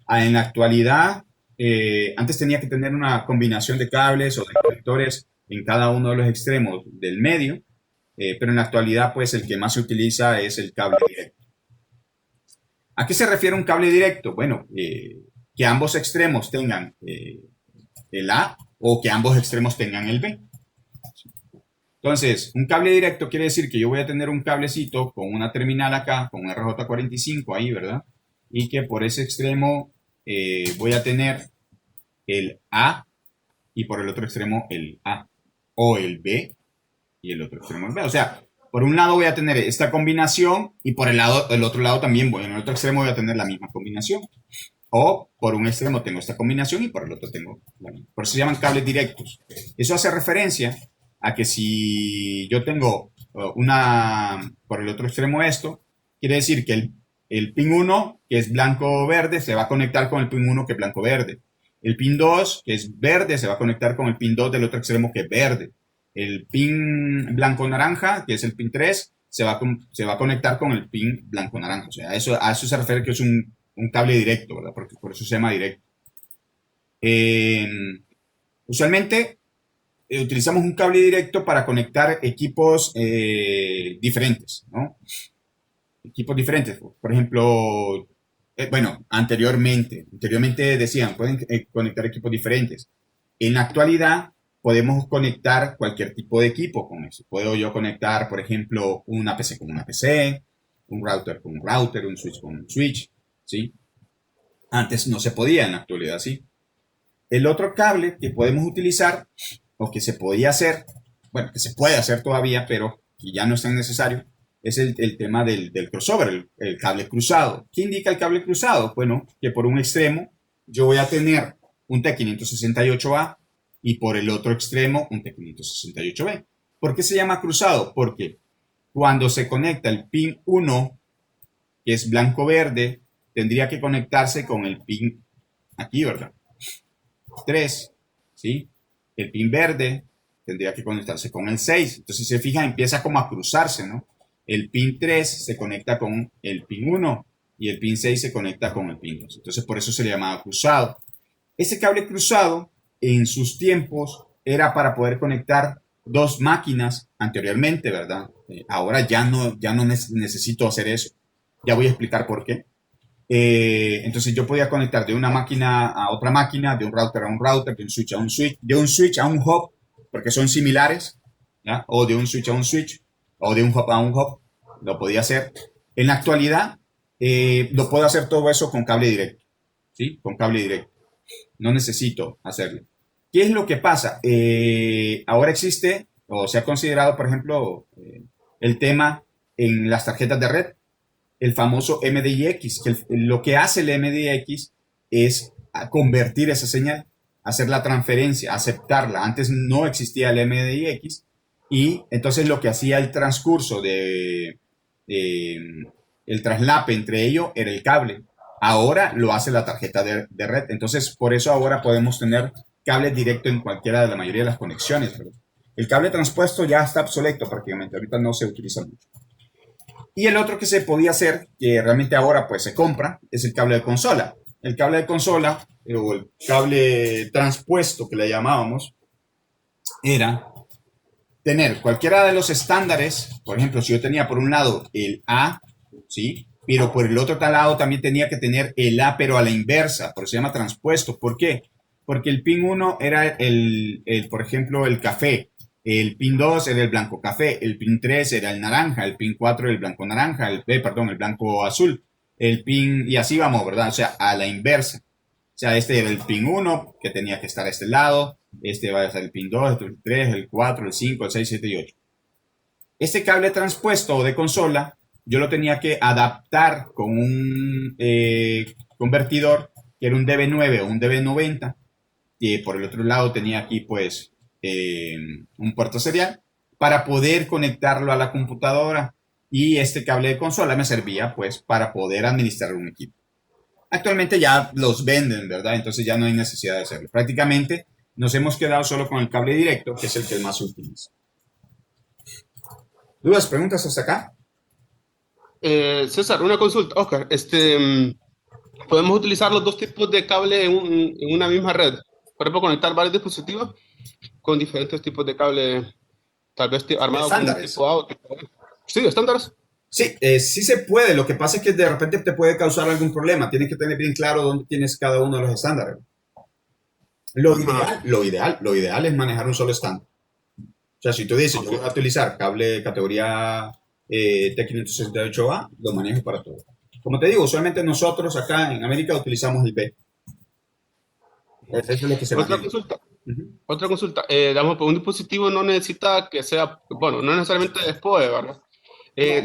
En la actualidad, antes tenía que tener una combinación de cables o de conectores en cada uno de los extremos del medio, pero en la actualidad pues el que más se utiliza es el cable directo. ¿A qué se refiere un cable directo? Bueno, que ambos extremos tengan el A o que ambos extremos tengan el B. Entonces, un cable directo quiere decir que yo voy a tener un cablecito con una terminal acá, con un RJ45 ahí, ¿verdad? Y que por ese extremo voy a tener el A y por el otro extremo el A, o el B y el otro extremo el B. O sea, por un lado voy a tener esta combinación y por el otro lado también, en el otro extremo voy a tener la misma combinación. O por un extremo tengo esta combinación y por el otro tengo la misma. Por eso se llaman cables directos. Eso hace referencia a que si yo tengo por el otro extremo esto, quiere decir que el pin 1, que es blanco-verde, se va a conectar con el pin 1, que es blanco-verde. El pin 2, que es verde, se va a conectar con el pin 2 del otro extremo, que es verde. El pin blanco-naranja, que es el pin 3, se va a conectar con el pin blanco-naranja. O sea, a eso se refiere que es un cable directo, ¿verdad? Porque por eso se llama directo. Usualmente utilizamos un cable directo para conectar equipos diferentes, ¿no? Equipos diferentes. Por ejemplo, bueno, anteriormente decían, pueden conectar equipos diferentes. En la actualidad, podemos conectar cualquier tipo de equipo con eso. Puedo yo conectar, por ejemplo, una PC con una PC, un router con un router, un switch con un switch, ¿sí? Antes no se podía, en la actualidad sí. El otro cable que podemos utilizar, o que se podía hacer, bueno, que se puede hacer todavía, pero que ya no es tan necesario, es el tema del crossover, el cable cruzado. ¿Qué indica el cable cruzado? Bueno, que por un extremo yo voy a tener un T568A y por el otro extremo un T568B. ¿Por qué se llama cruzado? Porque cuando se conecta el pin 1, que es blanco-verde, tendría que conectarse con el pin aquí, ¿verdad? 3, ¿sí? El pin verde tendría que conectarse con el 6. Entonces, si se fijan, empieza como a cruzarse, ¿no? El pin 3 se conecta con el pin 1 y el pin 6 se conecta con el pin 2. Entonces, por eso se le llamaba cruzado. Ese cable cruzado, en sus tiempos, era para poder conectar dos máquinas anteriormente, ¿verdad? Ahora ya no necesito hacer eso. Ya voy a explicar por qué. Entonces yo podía conectar de una máquina a otra máquina, de un router a un router, de un switch a un switch, de un switch a un hub, porque son similares, ¿ya? O de un switch a un switch, o de un hub a un hub, lo podía hacer. En la actualidad, lo puedo hacer todo eso con cable directo, ¿sí? Con cable directo. No necesito hacerlo. ¿Qué es lo que pasa? Ahora existe, o se ha considerado, por ejemplo, el tema en las tarjetas de red, el famoso MDIX, que lo que hace el MDIX es convertir esa señal, hacer la transferencia, aceptarla. Antes no existía el MDIX y entonces lo que hacía el transcurso el traslape entre ellos era el cable. Ahora lo hace la tarjeta de red. Entonces, por eso ahora podemos tener cable directo en cualquiera de la mayoría de las conexiones, ¿verdad? El cable transpuesto ya está obsoleto prácticamente. Ahorita no se utiliza mucho. Y el otro que se podía hacer, que realmente ahora pues se compra, es el cable de consola. El cable de consola, o el cable transpuesto que le llamábamos, era tener cualquiera de los estándares. Por ejemplo, si yo tenía por un lado el A, ¿sí? Pero por el otro lado también tenía que tener el A, pero a la inversa, por eso se llama transpuesto. ¿Por qué? Porque el pin 1 era por ejemplo, el café. El pin 2 era el blanco café, el pin 3 era el naranja, el pin 4 el blanco naranja, el blanco azul, y así vamos, ¿verdad? O sea, a la inversa. O sea, este era el pin 1 que tenía que estar a este lado, este va a ser el pin 2, este el 3, el 4, el 5, el 6, 7 y 8. Este cable transpuesto de consola, yo lo tenía que adaptar con un convertidor que era un DB9 o un DB90, y por el otro lado tenía aquí pues un puerto serial para poder conectarlo a la computadora, y este cable de consola me servía pues para poder administrar un equipo. Actualmente ya los venden, ¿verdad? Entonces ya no hay necesidad de hacerlo. Prácticamente nos hemos quedado solo con el cable directo, que es el que más se utiliza. ¿Dudas, preguntas hasta acá? César, una consulta. Oscar, podemos utilizar los dos tipos de cable en una misma red. Por ejemplo, conectar varios dispositivos con diferentes tipos de cable, tal vez armados con un tipo A o tipo B. Sí, estándares. Sí, sí se puede. Lo que pasa es que de repente te puede causar algún problema. Tienes que tener bien claro dónde tienes cada uno de los estándares. Lo ideal es manejar un solo estándar. O sea, si tú dices, yo voy a utilizar cable categoría T568A, lo manejo para todo. Como te digo, usualmente nosotros acá en América utilizamos el B. Eso es lo que se Otra maneja. consulta. Otra consulta. Digamos, un dispositivo no necesita que sea, bueno, no necesariamente de SPOE, ¿verdad?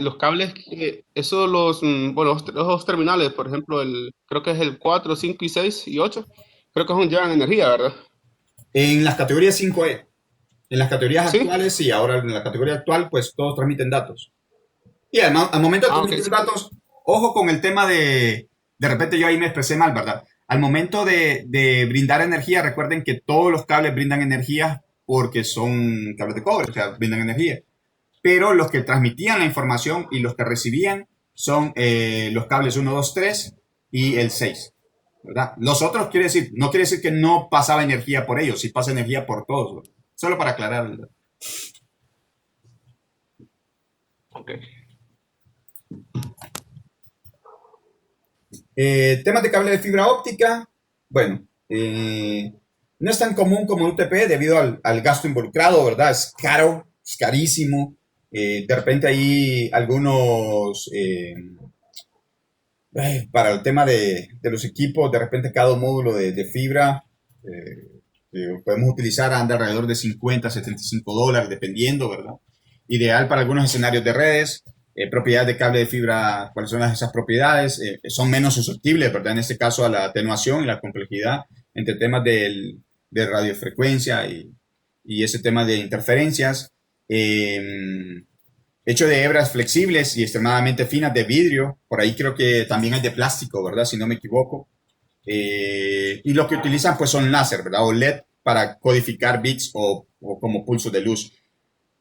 Los cables, bueno, los dos terminales, por ejemplo, creo que es el 4, 5 y 6 y 8, creo que llevan energía, ¿verdad? En las categorías 5E. En las categorías ¿Sí? actuales, sí, ahora en la categoría actual, pues todos transmiten datos. Y además, al momento de transmitir datos, ojo con el tema de repente yo ahí me expresé mal, ¿verdad? Al momento de brindar energía, recuerden que todos los cables brindan energía porque son cables de cobre, o sea, brindan energía. Pero los que transmitían la información y los que recibían son los cables 1, 2, 3 y el 6, ¿verdad? Los otros no quiere decir que no pasaba energía por ellos, sí pasa energía por todos, ¿verdad? Solo para aclarar, ¿verdad? Ok. Temas de cable de fibra óptica, bueno, no es tan común como UTP debido al gasto involucrado, ¿verdad? Es caro, es carísimo. De repente hay algunos, para el tema de los equipos, de repente cada módulo de fibra podemos utilizar anda alrededor de $50, $75, dependiendo, ¿verdad? Ideal para algunos escenarios de redes. Propiedades de cable de fibra, ¿cuáles son esas propiedades? Son menos susceptibles, ¿verdad? En este caso a la atenuación y la complejidad entre temas de radiofrecuencia y ese tema de interferencias. Hecho de hebras flexibles y extremadamente finas de vidrio. Por ahí creo que también hay de plástico, ¿verdad? Si no me equivoco. Y lo que utilizan pues son láser, ¿verdad? O LED para codificar bits o como pulsos de luz.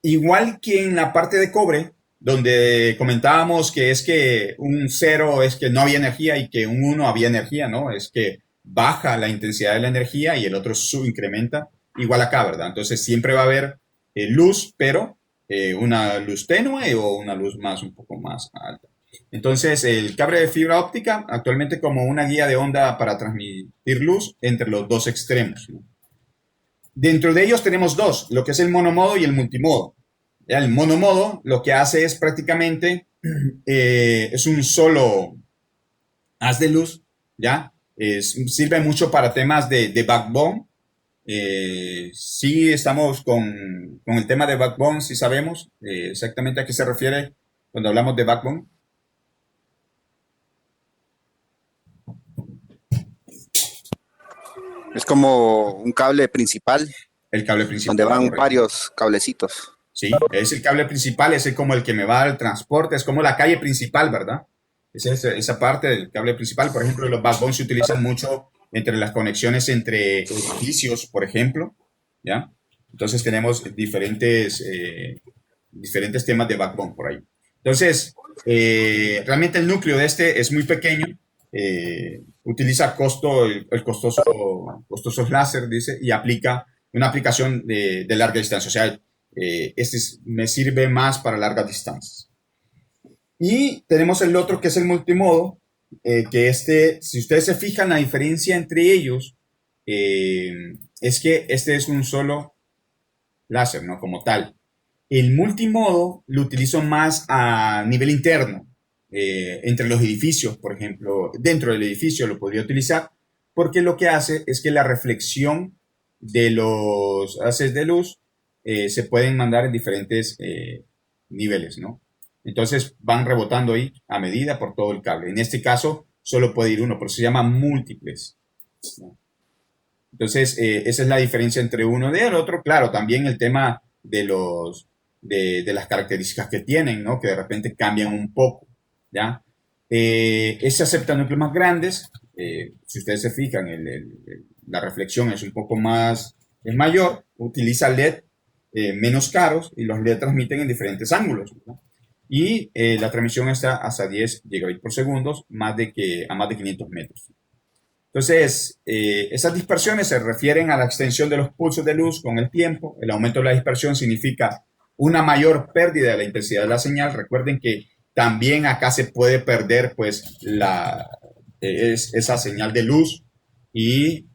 Igual que en la parte de cobre, donde comentábamos que es que un 0 es que no había energía y que un 1 había energía, ¿no? Es que baja la intensidad de la energía y el otro subincrementa. Igual acá, ¿verdad? Entonces siempre va a haber luz, pero una luz tenue o una luz un poco más alta. Entonces, el cable de fibra óptica actualmente como una guía de onda para transmitir luz entre los dos extremos, ¿no? Dentro de ellos tenemos dos, lo que es el monomodo y el multimodo. ¿Ya? El monomodo lo que hace es prácticamente, es un solo haz de luz, ¿ya? Sirve mucho para temas de backbone. Sí estamos con el tema de backbone, sí sabemos exactamente a qué se refiere cuando hablamos de backbone. Es como un cable principal El cable principal. donde van correcto. varios cablecitos. Sí, es el cable principal, es como el que me va al transporte, es como la calle principal, ¿verdad? Es esa parte del cable principal. Por ejemplo, los backbones se utilizan mucho entre las conexiones entre edificios, por ejemplo, ¿ya? Entonces tenemos diferentes temas de backbone por ahí. Entonces, realmente el núcleo de este es muy pequeño, utiliza el costoso láser, dice, y aplica una aplicación de larga distancia. O sea, me sirve más para largas distancias. Y tenemos el otro que es el multimodo, que si ustedes se fijan, la diferencia entre ellos es que este es un solo láser, ¿no? Como tal. El multimodo lo utilizo más a nivel interno, entre los edificios, por ejemplo. Dentro del edificio lo podría utilizar porque lo que hace es que la reflexión de los haces de luz se pueden mandar en diferentes niveles, ¿no? Entonces van rebotando ahí a medida por todo el cable. En este caso solo puede ir uno, pero se llama múltiples, ¿no? Entonces esa es la diferencia entre uno y el otro. Claro, también el tema de las características que tienen, ¿no? Que de repente cambian un poco, ¿ya? Se aceptan núcleos más grandes. Si ustedes se fijan, la reflexión es un poco es mayor. Utiliza LED menos caros y los LED transmiten en diferentes ángulos, ¿no? Y la transmisión está hasta 10 gigabits por segundo, a más de 500 metros. Entonces, esas dispersiones se refieren a la extensión de los pulsos de luz con el tiempo. El aumento de la dispersión significa una mayor pérdida de la intensidad de la señal. Recuerden que también acá se puede perder pues esa señal de luz y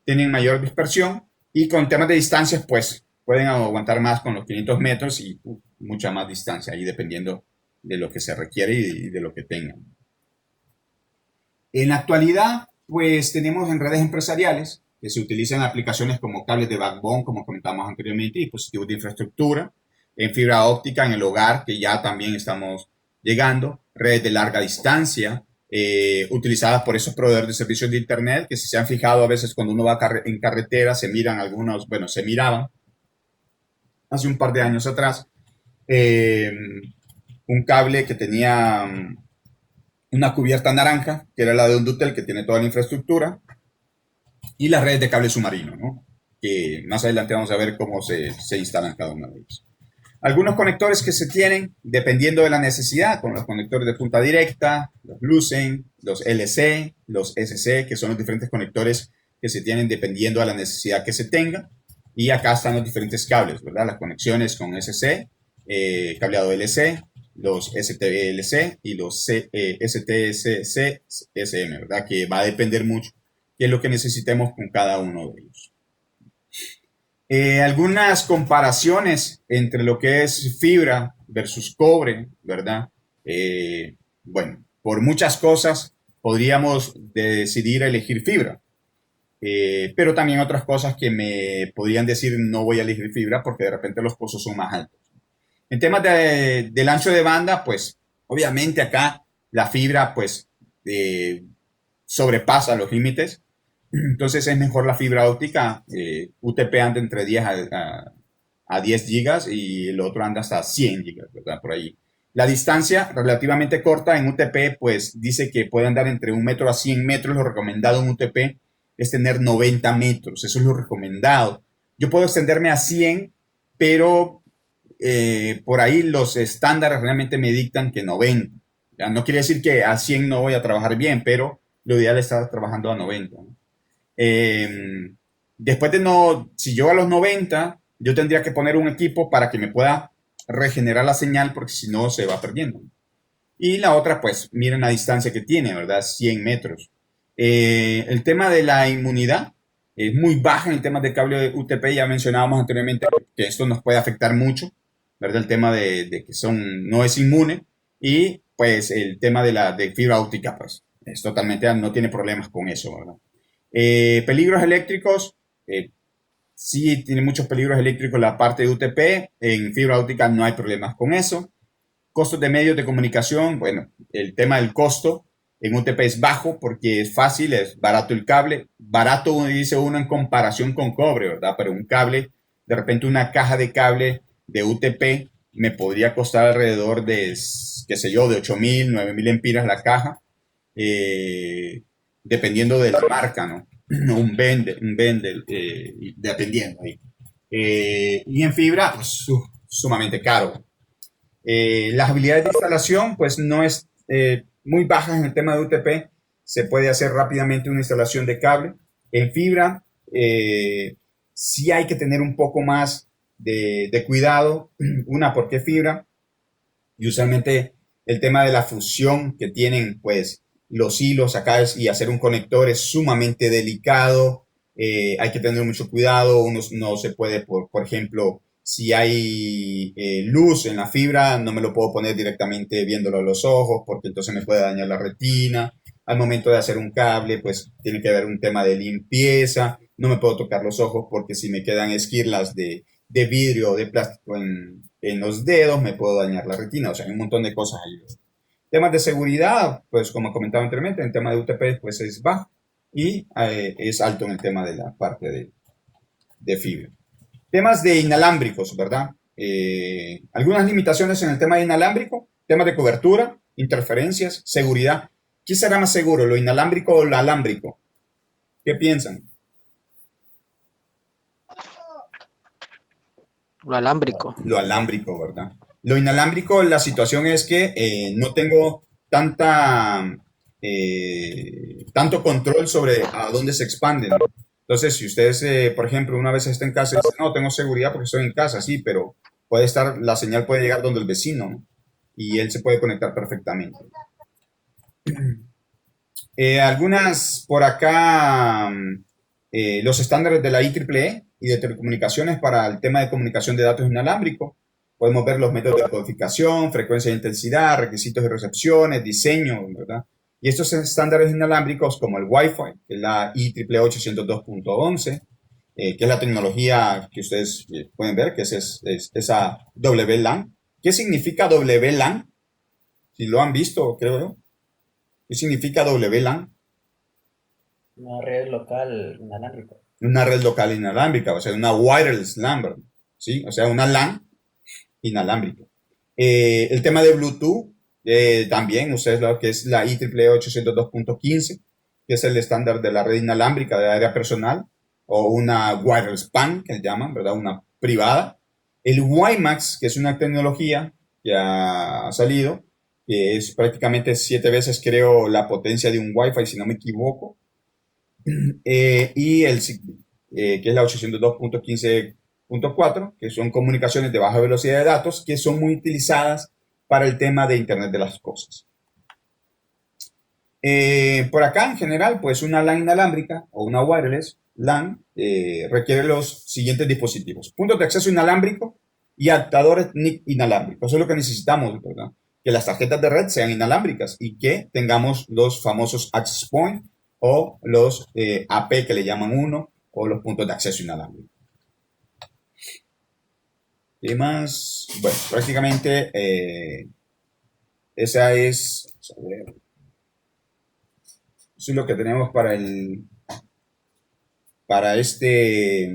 tienen mayor dispersión, y con temas de distancias pues pueden aguantar más con los 500 metros y mucha más distancia ahí dependiendo de lo que se requiere y de lo que tengan. En la actualidad pues tenemos en redes empresariales que se utilizan aplicaciones como cables de backbone, como comentamos anteriormente, dispositivos de infraestructura, en fibra óptica en el hogar, que ya también estamos llegando, redes de larga distancia, utilizadas por esos proveedores de servicios de internet, que si se han fijado a veces cuando uno va en carretera, se miraban hace un par de años atrás, un cable que tenía una cubierta naranja, que era la de Undutel, que tiene toda la infraestructura, y las redes de cable submarino, ¿no? Que más adelante vamos a ver cómo se instalan cada una de ellas. Algunos conectores que se tienen dependiendo de la necesidad, con los conectores de punta directa, los Lucent, los LC, los SC, que son los diferentes conectores que se tienen dependiendo de la necesidad que se tenga. Y acá están los diferentes cables, ¿verdad? Las conexiones con SC, cableado LC, los STLC y los STSC-SM, ¿verdad? Que va a depender mucho qué es lo que necesitemos con cada uno de ellos. Algunas comparaciones entre lo que es fibra versus cobre, ¿verdad? Bueno, por muchas cosas podríamos decidir elegir fibra, pero también otras cosas que me podrían decir no voy a elegir fibra porque de repente los costos son más altos. En temas del ancho de banda, pues obviamente acá la fibra pues sobrepasa los límites. Entonces es mejor la fibra óptica. UTP anda entre 10 a 10 gigas y el otro anda hasta 100 gigas, ¿verdad? Por ahí. La distancia relativamente corta en UTP, pues dice que puede andar entre 1 metro a 100 metros. Lo recomendado en UTP es tener 90 metros. Eso es lo recomendado. Yo puedo extenderme a 100, pero por ahí los estándares realmente me dictan que 90. Ya, no quiere decir que a 100 no voy a trabajar bien, pero lo ideal es estar trabajando a 90, ¿no? Después de si yo a los 90, yo tendría que poner un equipo para que me pueda regenerar la señal, porque si no se va perdiendo. Y la otra, pues miren la distancia que tiene, ¿verdad? 100 metros. El tema de la inmunidad es muy baja en el tema del cable de UTP. Ya mencionábamos anteriormente que esto nos puede afectar mucho, ¿verdad? El tema de que no es inmune. Y pues el tema de fibra óptica, pues es totalmente, no tiene problemas con eso, ¿verdad? Peligros eléctricos, sí tiene muchos peligros eléctricos la parte de UTP. En fibra óptica no hay problemas con eso. Costos de medios de comunicación, bueno, el tema del costo en UTP es bajo porque es fácil, es barato el cable. Barato, dice uno, en comparación con cobre, ¿verdad? Pero un cable, de repente una caja de cable de UTP me podría costar alrededor de, qué sé yo, de 8.000, 9.000 empiras la caja, dependiendo de la marca, ¿no? Un Bendel, dependiendo ahí. Y en fibra, pues sumamente caro. Las habilidades de instalación, pues no es muy bajas en el tema de UTP. Se puede hacer rápidamente una instalación de cable. En fibra, sí hay que tener un poco más de cuidado. Una, porque fibra. Y usualmente el tema de la fusión que tienen, pues, los hilos acá y hacer un conector es sumamente delicado. Hay que tener mucho cuidado. Uno no se puede, por ejemplo, si hay luz en la fibra, no me lo puedo poner directamente viéndolo a los ojos, porque entonces me puede dañar la retina. Al momento de hacer un cable, pues tiene que haber un tema de limpieza. No me puedo tocar los ojos porque si me quedan esquirlas de vidrio o de plástico en los dedos, me puedo dañar la retina. O sea, hay un montón de cosas ahí. Temas de seguridad, pues como comentaba anteriormente, en tema de UTP, pues es bajo y es alto en el tema de la parte de fibra. Temas de inalámbricos, ¿verdad? Algunas limitaciones en el tema de inalámbrico, temas de cobertura, interferencias, seguridad. ¿Qué será más seguro, lo inalámbrico o lo alámbrico? ¿Qué piensan? Lo alámbrico. Lo alámbrico, ¿verdad? Lo inalámbrico, la situación es que no tengo tanto control sobre a dónde se expanden, ¿no? Entonces, si ustedes, por ejemplo, una vez está en casa y dice, no, tengo seguridad porque estoy en casa, sí, pero la señal puede llegar donde el vecino, ¿no? Y él se puede conectar perfectamente. Algunas por acá, los estándares de la IEEE y de telecomunicaciones para el tema de comunicación de datos inalámbrico. Podemos ver los métodos de codificación, frecuencia de intensidad, requisitos de recepciones, diseño, ¿verdad? Y estos estándares inalámbricos como el Wi-Fi, que es la IEEE 802.11, que es la tecnología que ustedes pueden ver, que es esa WLAN. ¿Qué significa WLAN? Si lo han visto, creo yo. ¿Qué significa WLAN? Una red local inalámbrica. Una red local inalámbrica, o sea, una wireless LAN, ¿sí? O sea, una LAN inalámbrica. El tema de Bluetooth, también, ustedes saben que es la IEEE 802.15, que es el estándar de la red inalámbrica de área personal, o una wireless PAN, que le llaman, ¿verdad? Una privada. El WiMAX, que es una tecnología que ha salido, que es prácticamente 7 veces, creo, la potencia de un Wi-Fi, si no me equivoco. Y el Zigbee, que es la 802.15.4, que son comunicaciones de baja velocidad de datos, que son muy utilizadas para el tema de Internet de las cosas. Por acá, en general, pues una LAN inalámbrica o una wireless LAN requiere los siguientes dispositivos: puntos de acceso inalámbrico y adaptadores NIC inalámbricos. Eso es lo que necesitamos, ¿verdad? Que las tarjetas de red sean inalámbricas y que tengamos los famosos access point o los AP que le llaman uno, o los puntos de acceso inalámbrico. ¿Qué más? Bueno, prácticamente esa es... Eso es lo que tenemos para el para este...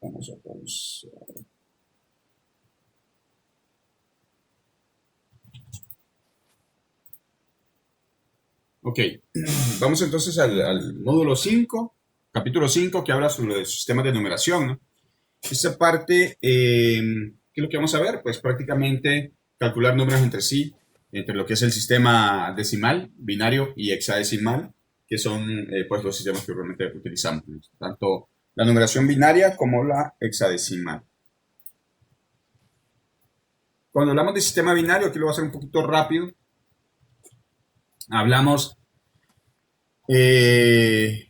Vamos a pausar. Ok, vamos entonces al módulo 5, capítulo 5, que habla sobre los sistemas de numeración, ¿no? Esa parte, ¿qué es lo que vamos a ver? Pues prácticamente calcular números entre sí, entre lo que es el sistema decimal, binario y hexadecimal, que son pues los sistemas que realmente utilizamos, ¿no? Tanto la numeración binaria como la hexadecimal. Cuando hablamos de sistema binario, aquí lo voy a hacer un poquito rápido. Hablamos de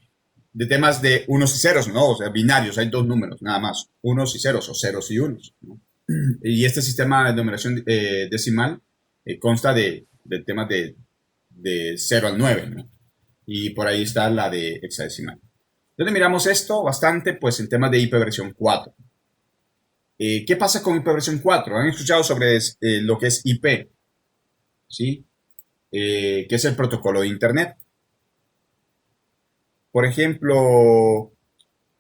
temas de unos y ceros, ¿no? O sea, binarios, hay dos números, nada más, unos y ceros o ceros y unos, ¿no? Y este sistema de numeración decimal consta de temas de 0 al 9, ¿no? Y por ahí está la de hexadecimal. Entonces miramos esto bastante pues en temas de IP versión 4. ¿Qué pasa con IP versión 4? ¿Han escuchado sobre lo que es IP? ¿Sí? Que es el protocolo de Internet. Por ejemplo,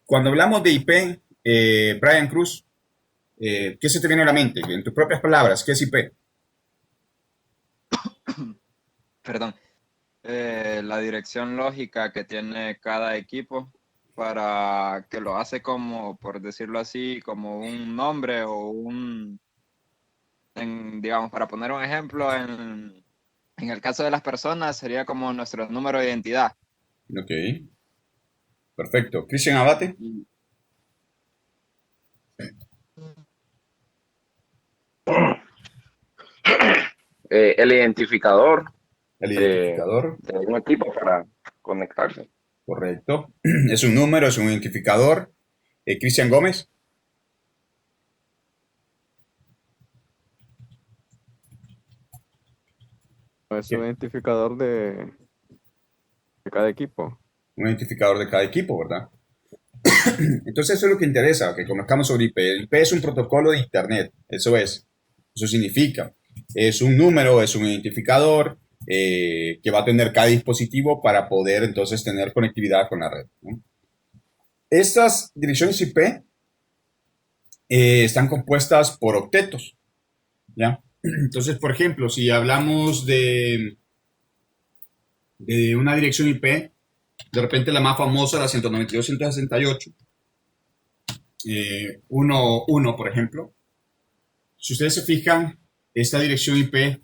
cuando hablamos de IP, Brian Cruz, ¿qué se te viene a la mente? En tus propias palabras, ¿qué es IP? Perdón, la dirección lógica que tiene cada equipo para que lo hace como, por decirlo así, como un nombre o digamos, para poner un ejemplo, en el caso de las personas sería como nuestro número de identidad. Ok, perfecto. Cristian Abate. El identificador El identificador. de un equipo para conectarse. Correcto. Es un número, es un identificador. Cristian Gómez. Es un identificador de cada equipo. Un identificador de cada equipo, ¿verdad? Entonces eso es lo que interesa, que conozcamos sobre IP. El IP es un protocolo de Internet, eso es. Eso significa. Es un número, es un identificador que va a tener cada dispositivo para poder entonces tener conectividad con la red, ¿no? Estas direcciones IP están compuestas por octetos, ¿ya? Entonces, por ejemplo, si hablamos de una dirección IP, de repente la más famosa, la 192.168.1.1, por ejemplo. Si ustedes se fijan, esta dirección IP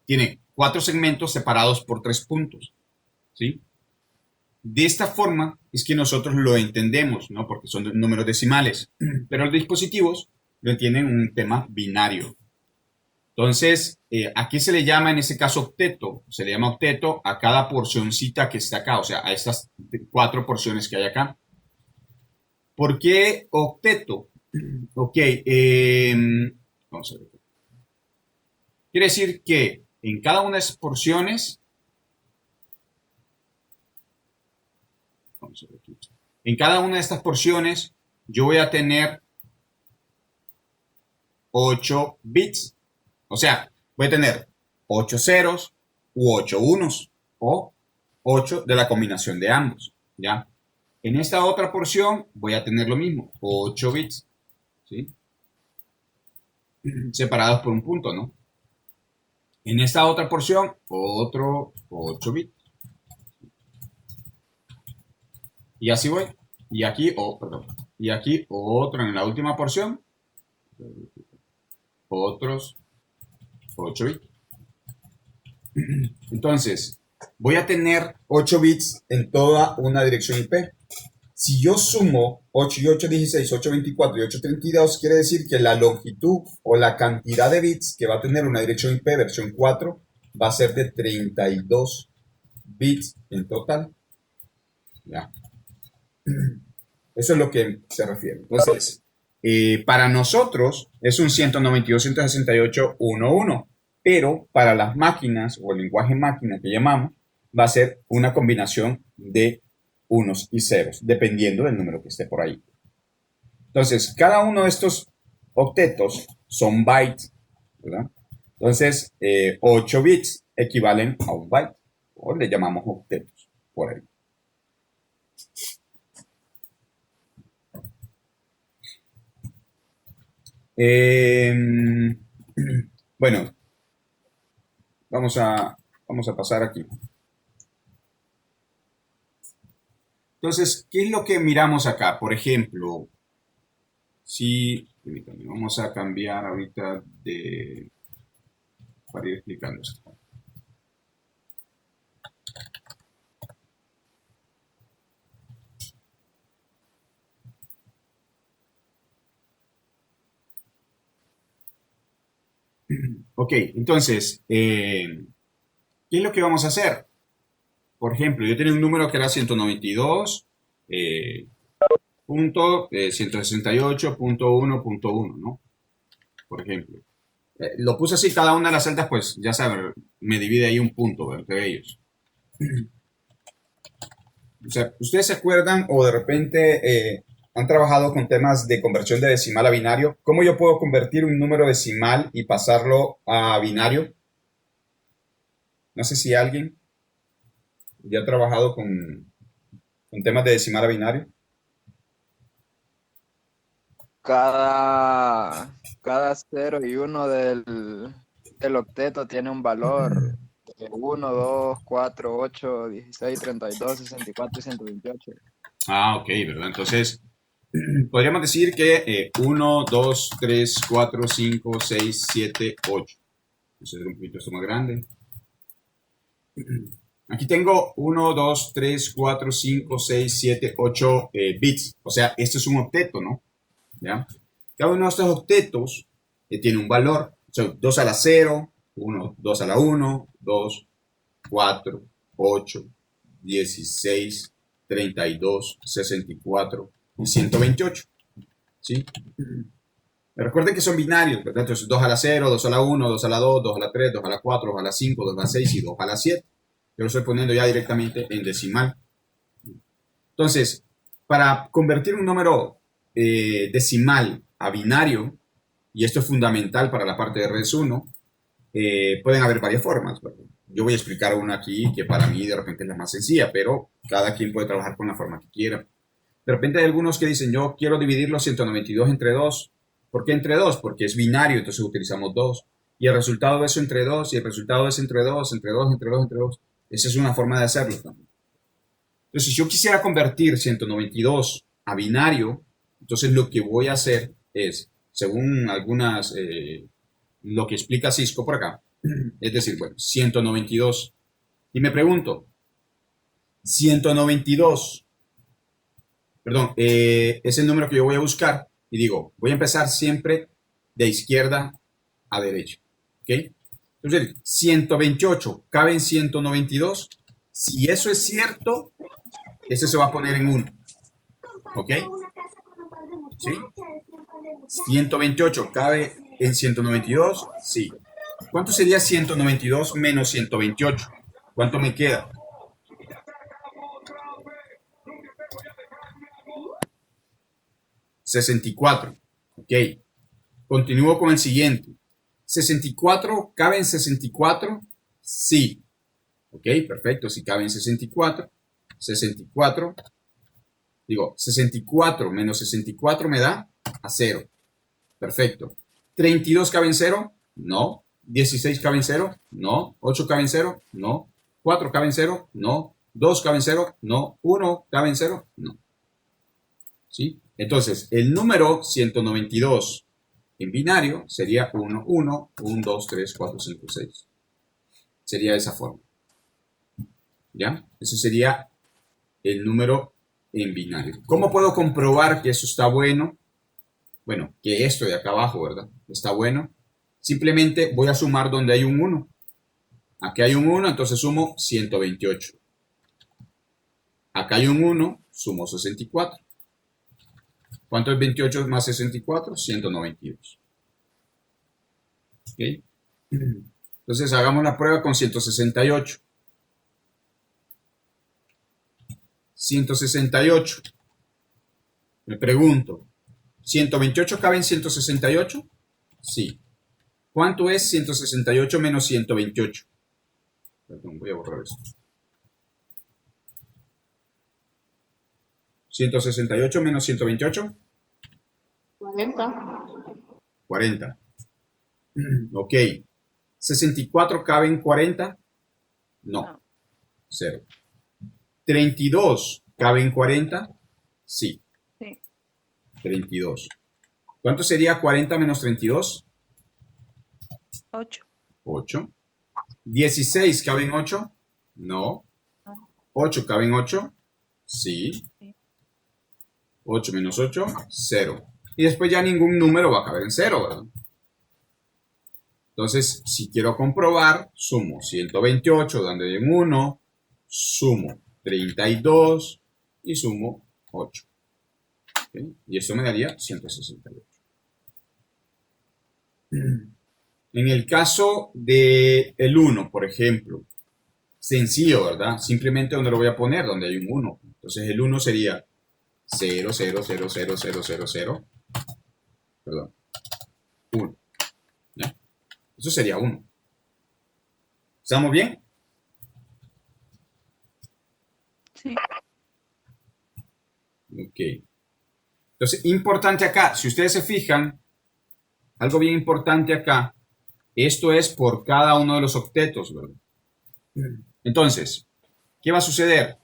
tiene 4 segmentos separados por 3 puntos, ¿sí? De esta forma es que nosotros lo entendemos, ¿no? Porque son números decimales, pero los dispositivos lo entienden un tema binario. Entonces, ¿a qué se le llama en ese caso octeto? Se le llama octeto a cada porcioncita que está acá, o sea, a estas 4 porciones que hay acá. ¿Por qué octeto? Ok, vamos a ver. Quiere decir que en cada una de esas porciones, vamos a ver aquí, en cada una de estas porciones yo voy a tener 8 bits. O sea, voy a tener 8 ceros u 8 unos o 8 de la combinación de ambos, ¿ya? En esta otra porción voy a tener lo mismo, 8 bits, ¿sí? Separados por un punto, ¿no? En esta otra porción, otro 8 bits. Y así voy. Y aquí, perdón. Y aquí otro en la última porción. Otros 8 bits. Entonces, voy a tener 8 bits en toda una dirección IP. Si yo sumo 8 y 8, 16, 8, 24 y 8, 32, quiere decir que la longitud o la cantidad de bits que va a tener una dirección IP versión 4 va a ser de 32 bits en total. ¿Ya? Eso es lo que se refiere. Entonces, para nosotros es un 192.168.1.1, pero para las máquinas o el lenguaje máquina que llamamos, va a ser una combinación de unos y ceros, dependiendo del número que esté por ahí. Entonces, cada uno de estos octetos son bytes, ¿verdad? Entonces, 8 bits equivalen a un byte, o le llamamos octetos, por ahí. Bueno, vamos a pasar aquí. Entonces, ¿qué es lo que miramos acá? Por ejemplo, si vamos a cambiar ahorita para ir explicando esto. Ok, entonces, ¿qué es lo que vamos a hacer? Por ejemplo, yo tenía un número que era 192, 168.1.1, ¿no? Por ejemplo. Lo puse así, cada una de las celdas, pues ya saben, me divide ahí un punto entre ellos. O sea, ¿ustedes se acuerdan o de repente han trabajado con temas de conversión de decimal a binario? ¿Cómo yo puedo convertir un número decimal y pasarlo a binario? No sé si alguien ya ha trabajado con temas de decimal a binario. Cada 0 y 1 del octeto tiene un valor de 1, 2, 4, 8, 16, 32, 64 y 128. Ah, ok, ¿verdad? Entonces, podríamos decir que 1, 2, 3, 4, 5, 6, 7, 8. Vamos a hacer un poquito esto más grande. Aquí tengo 1, 2, 3, 4, 5, 6, 7, 8 bits. O sea, esto es un octeto, ¿no? ¿Ya? Cada uno de estos octetos tiene un valor. O sea, 2 a la 0, 1, 2 a la 1, 2, 4, 8, 16, 32, 64 y 128. ¿Sí? Recuerden que son binarios, ¿verdad? Entonces 2 a la 0, 2 a la 1, 2 a la 2, 2 a la 3, 2 a la 4, 2 a la 5, 2 a la 6 y 2 a la 7. Yo lo estoy poniendo ya directamente en decimal. Entonces, para convertir un número decimal a binario, y esto es fundamental para la parte de res 1, pueden haber varias formas, ¿verdad? Yo voy a explicar una aquí que para mí de repente es la más sencilla, pero cada quien puede trabajar con la forma que quiera. De repente hay algunos que dicen, yo quiero dividir los 192 entre 2. ¿Por qué entre 2? Porque es binario, entonces utilizamos 2. Y el resultado de eso entre 2, y el resultado es entre 2, entre 2, entre 2, entre 2. Esa es una forma de hacerlo también. Entonces, si yo quisiera convertir 192 a binario, entonces lo que voy a hacer es, según algunas, lo que explica Cisco por acá, es decir, bueno, 192. Y me pregunto, 192, perdón, es el número que yo voy a buscar. Y digo, voy a empezar siempre de izquierda a derecha. ¿Ok? Entonces, 128 cabe en 192. Si eso es cierto, ese se va a poner en 1. ¿Ok? ¿Sí? 128 cabe en 192. Sí. ¿Cuánto sería 192 menos 128? ¿Cuánto me queda? 64. Ok. Continúo con el siguiente. 64 cabe en 64. Sí. Ok, perfecto. Si cabe en 64. 64. Digo, 64 menos 64 me da a 0. Perfecto. ¿32 cabe en 0? No. ¿16 cabe en 0? No. ¿8 cabe en 0? No. ¿4 cabe en 0? No. ¿2 cabe en 0? No. ¿1 cabe en 0? No. ¿Sí? Entonces, el número 192 en binario sería 1, 1, 1, 2, 3, 4, 5, 6. Sería de esa forma. ¿Ya? Ese sería el número en binario. ¿Cómo puedo comprobar que eso está bueno? Bueno, que esto de acá abajo, ¿verdad? Está bueno. Simplemente voy a sumar donde hay un 1. Aquí hay un 1, entonces sumo 128. Acá hay un 1, sumo 64. ¿Cuánto es 28 más 64? 192. ¿Ok? Entonces hagamos la prueba con 168. 168. Me pregunto, ¿128 cabe en 168? Sí. ¿Cuánto es 168 menos 128? Perdón, voy a borrar esto. 168 menos 128. 40. 40. Ok. ¿64 cabe en 40? No. 0. ¿32 cabe en 40? Sí. Sí. 32. ¿Cuánto sería 40 menos 32? 8. 8. ¿16 cabe en 8? No. ¿8 cabe en 8? Sí. 8 menos 8, 0. Y después ya ningún número va a caber en 0, ¿verdad? Entonces, si quiero comprobar, sumo 128 dando en 1, sumo 32 y sumo 8. ¿Okay? Y esto me daría 168. En el caso del 1, por ejemplo, sencillo, ¿verdad? Simplemente donde lo voy a poner, donde hay un 1. Entonces el 1 sería 0, 0, 0, 0, 0, 0, 0. Perdón. 1. ¿Ya? Eso sería 1. ¿Estamos bien? Sí. Ok. Entonces, importante acá, si ustedes se fijan, algo bien importante acá, esto es por cada uno de los octetos, ¿verdad? Entonces, ¿qué va a suceder?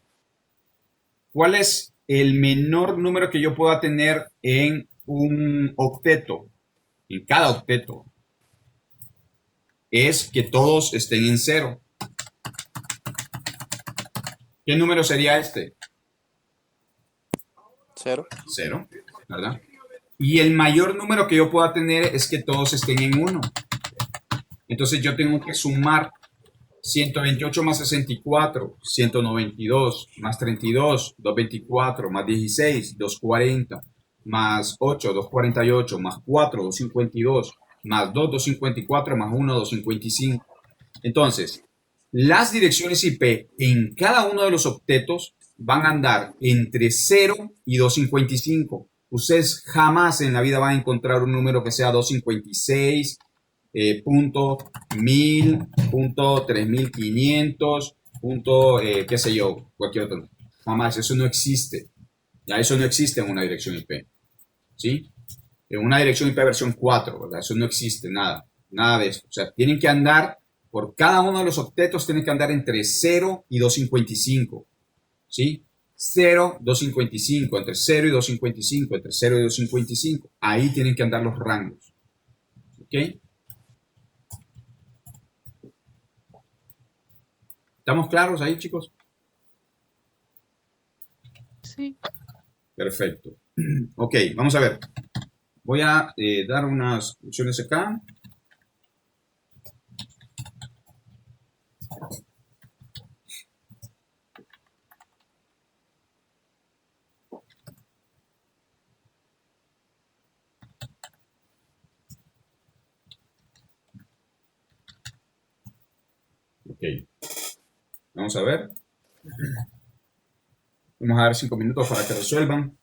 ¿Cuál es el menor número que yo pueda tener en un octeto? En cada octeto. Es que todos estén en 0. ¿Qué número sería este? 0. 0, ¿verdad? Y el mayor número que yo pueda tener es que todos estén en 1. Entonces yo tengo que sumar 128 más 64, 192 más 32, 224 más 16, 240 más 8, 248 más 4, 252 más 2, 254 más 1, 255. Entonces, las direcciones IP en cada uno de los octetos van a andar entre 0 y 255. Ustedes jamás en la vida van a encontrar un número que sea 256, punto 1000, punto 3500, punto qué sé yo, cualquier otro. Jamás, eso no existe. Ya eso no existe en una dirección IP. ¿Sí? En una dirección IP versión 4, ¿verdad? Eso no existe, nada. Nada de eso. O sea, tienen que andar, por cada uno de los octetos, tienen que andar entre 0 y 255. ¿Sí? 0, 255, entre 0 y 255, entre 0 y 255. Ahí tienen que andar los rangos. ¿Ok? ¿Estamos claros ahí, chicos? Sí. Perfecto. Ok, vamos a ver. Voy a dar unas opciones acá. Ok. Vamos a ver. Vamos a dar 5 minutos para que resuelvan.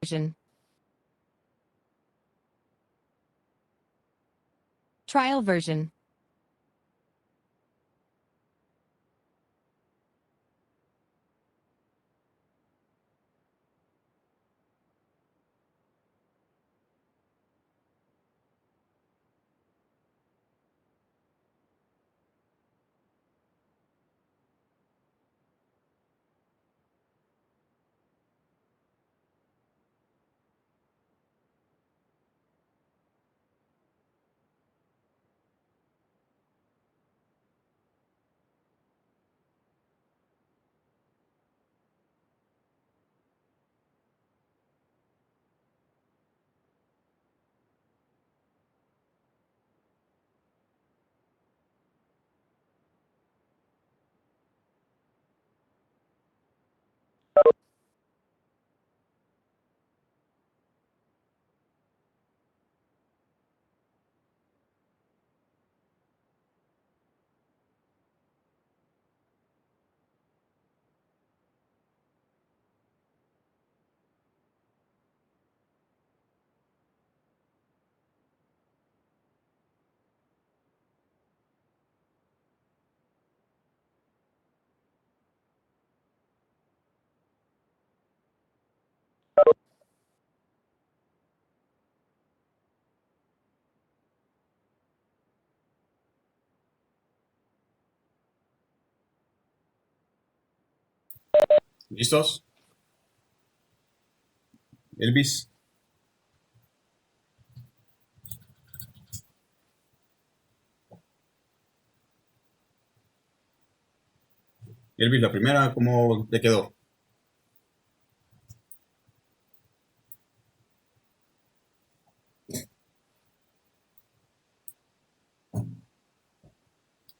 version. Trial version. ¿Listos? Elvis. Elvis, la primera, ¿cómo te quedó?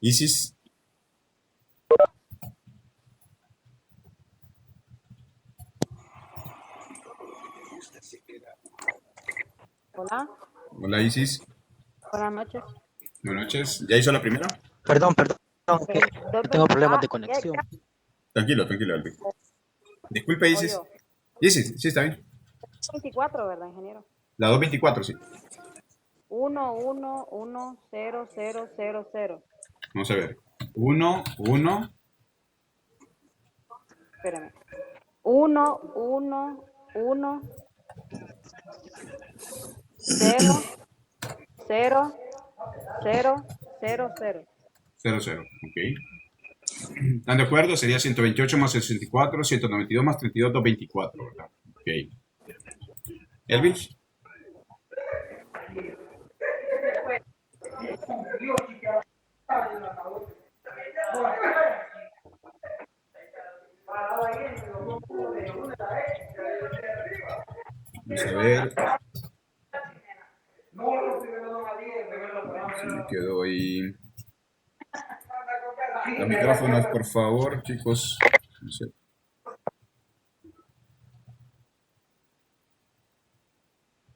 Isis. Hola, Hola, Isis. buenas noches. Buenas noches. ¿Ya hizo la primera? Perdón, que tengo problemas de Ah, conexión. Tranquilo, tranquilo, Elvis. Disculpe, o Isis. yo. Isis, sí, está bien. 24, ¿verdad, ingeniero? La 224, sí. 1110000. Vamos a ver. 1, 1. Espérame. 111 0 0 0 0 0. 0, 0. Ok. ¿Están de acuerdo? Sería 128 más 64, 192 más 32, 224, ¿verdad? Ok. Elvis. Vamos a ver. Si me quedo ahí. Los micrófonos, por favor, chicos. No sé.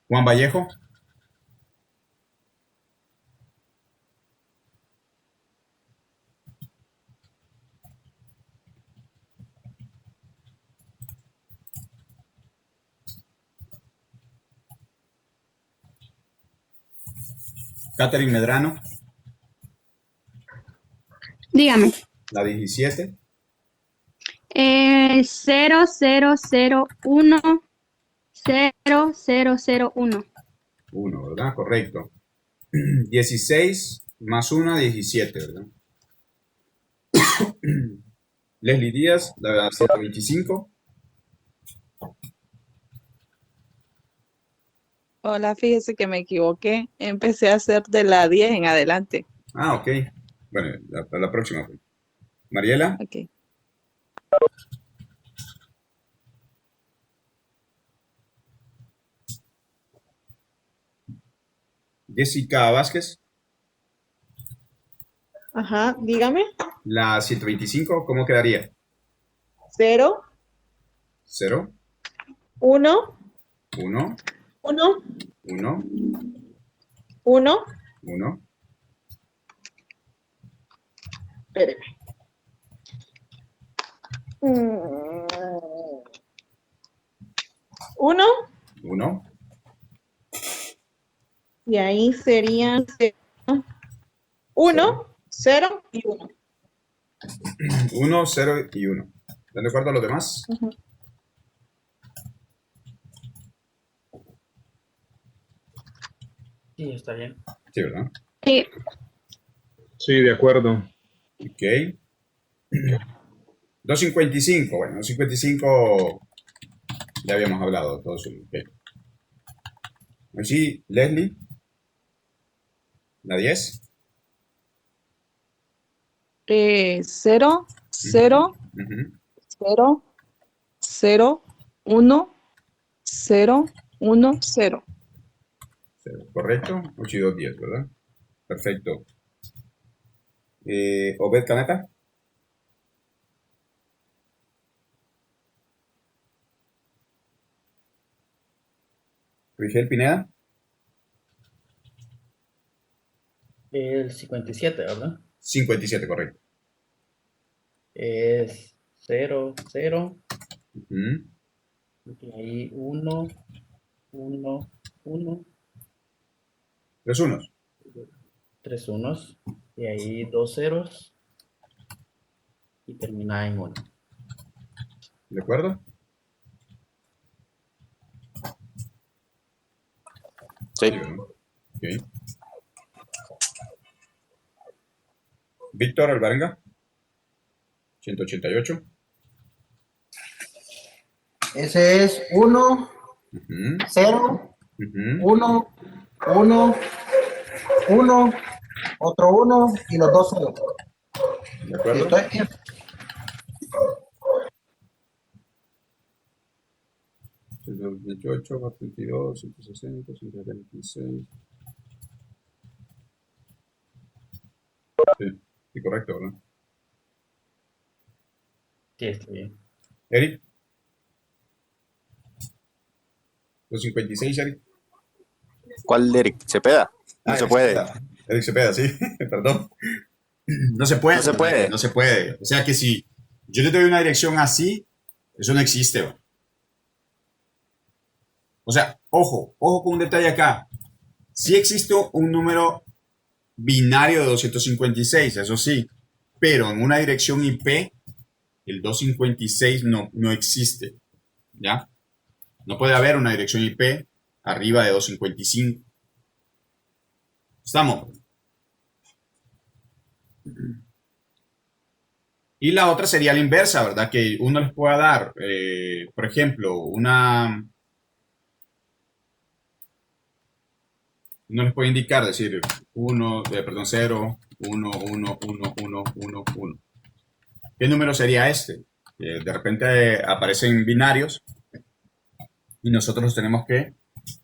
Juan Vallejo. Catherine Medrano. Dígame. La 17. 0001 0001. 1, ¿verdad? Correcto. 16 más 1, 17, ¿verdad? Leslie Díaz, la 125. Hola, fíjese que me equivoqué. Empecé a hacer de la 10 en adelante. Ah, ok. Bueno, la próxima. Mariela. Ok. Jessica Vázquez. Ajá, dígame. La 125, ¿cómo quedaría? 0, 0, 1, 1, 1, 1, 1. 1. Espéreme. 1, 1. Y ahí serían 1, 0 y 1. 1, 0 y 1. ¿Están de acuerdo a los demás? Sí, está bien. Sí, ¿verdad? Sí. Sí, de acuerdo. Ok. 255. Bueno, 255 ya habíamos hablado. Todos. Okay. Así, Leslie. La 10. 0, 0, Ujú. 0, 0, 1, 0, 1, 0. Correcto. 8 y 2, 10, ¿verdad? Perfecto. Obed Caneta. Rigel Pineda. El 57, ¿verdad? 57, correcto. Es 0, 0. Ujú. Y ahí 1, 1, 1. 3 unos. 3 unos. Y ahí 2 ceros. Y termina en 1. ¿De acuerdo? Sí. Ok. Víctor Alvarenga. 188. Ese es 1, Ujú. 0, Ujú. 1, 1, 1, otro 1 y los dos 0. ¿De Si acuerdo? estoy bien. 128, 432, 160, 126. Sí, sí, correcto, ¿verdad? Sí, está bien. Eric. 256, Eric. ¿Cuál Eric? ¿Cepeda? No se Eric puede. Cepeda. Eric Cepeda, sí, perdón. No se puede. No se puede. No se puede. O sea que si yo te doy una dirección así, eso no existe, ¿va? O sea, ojo con un detalle acá. Sí existe un número binario de 256, eso sí, pero en una dirección IP, el 256 no existe, ¿ya? No puede haber una dirección IP arriba de 255. ¿Estamos? Y la otra sería la inversa, ¿verdad? Que uno les pueda dar, por ejemplo, uno les puede indicar, decir 0, 1, 1, 1, 1, 1, 1. ¿Qué número sería este? De repente aparecen binarios y nosotros los tenemos que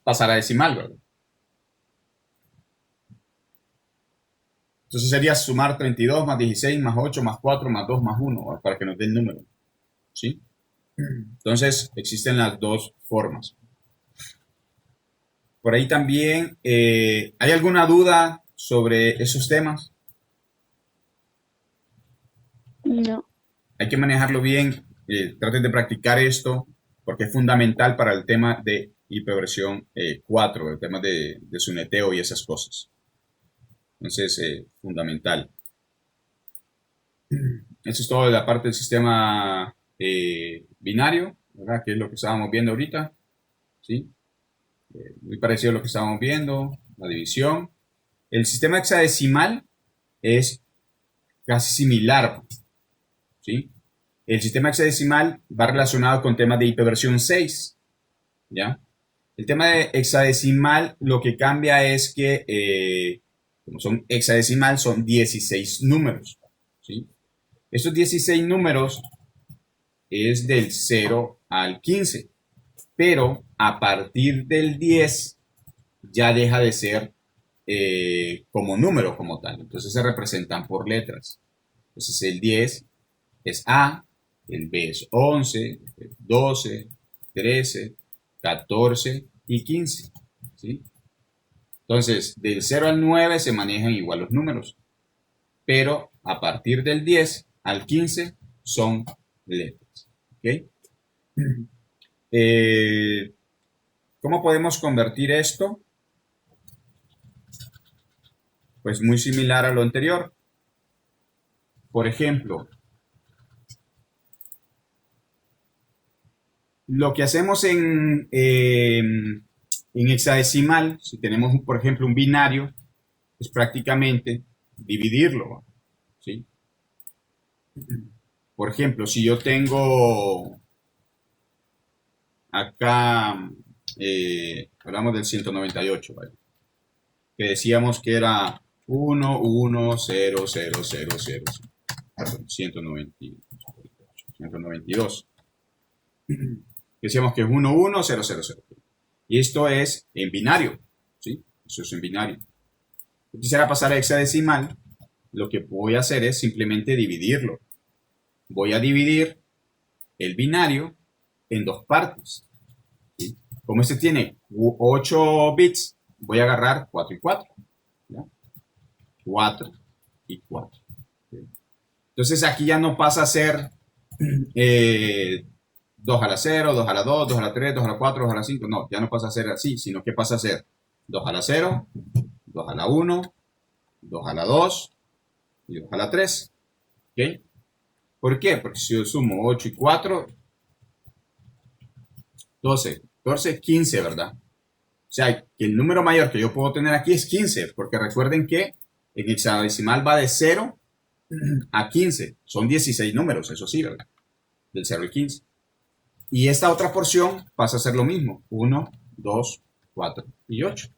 pasar a decimal, ¿verdad? Entonces sería sumar 32 más 16 más 8 más 4 más 2 más 1, ¿verdad? Para que nos dé el número, ¿sí? Entonces existen las dos formas. Por ahí también, ¿hay alguna duda sobre esos temas? No. Hay que manejarlo bien, traten de practicar esto porque es fundamental para el tema de hiperversión 4, el tema de su neteo y esas cosas. Entonces, fundamental. Eso es todo de la parte del sistema binario, ¿verdad? Que es lo que estábamos viendo ahorita, ¿sí? Muy parecido a lo que estábamos viendo, la división. El sistema hexadecimal es casi similar, ¿sí? El sistema hexadecimal va relacionado con temas de hiperversión 6, ¿ya? El tema de hexadecimal lo que cambia es que, como son hexadecimal, son 16 números, ¿sí? Estos 16 números es del 0 al 15, pero a partir del 10 ya deja de ser como número como tal. Entonces se representan por letras. Entonces el 10 es A, el B es 11, 12, 13, 14 y 15. ¿Sí? Entonces, del 0 al 9 se manejan igual los números, pero a partir del 10 al 15 son letras. ¿Okay? ¿Cómo podemos convertir esto? Pues muy similar a lo anterior. Por ejemplo, lo que hacemos en hexadecimal, si tenemos, por ejemplo, un binario, es prácticamente dividirlo, ¿sí? Por ejemplo, si yo tengo acá, hablamos del 198, ¿vale? Que decíamos que era 1, 1, 0, 0, 0, 0, perdón, 192. Decíamos que es 1, 1, 0, 0, 0. Y esto es en binario, ¿sí? Eso es en binario. Si quisiera pasar a hexadecimal, lo que voy a hacer es simplemente dividirlo. Voy a dividir el binario en dos partes, ¿sí? Como este tiene 8 bits, voy a agarrar 4 y 4. ¿Ya? 4 y 4. ¿Sí? Entonces aquí ya no pasa a ser 2 a la 0, 2 a la 2, 2 a la 3, 2 a la 4, 2 a la 5. No, ya no pasa a ser así, sino que pasa a ser 2 a la 0, 2 a la 1, 2 a la 2 y 2 a la 3. ¿Ok? ¿Por qué? Porque si yo sumo 8 y 4, 12, 14, 15, ¿verdad? O sea, que el número mayor que yo puedo tener aquí es 15, porque recuerden que en hexadecimal va de 0 a 15. Son 16 números, eso sí, ¿verdad? Del 0 al 15. Y esta otra porción pasa a ser lo mismo. 1, 2, 4 y 8.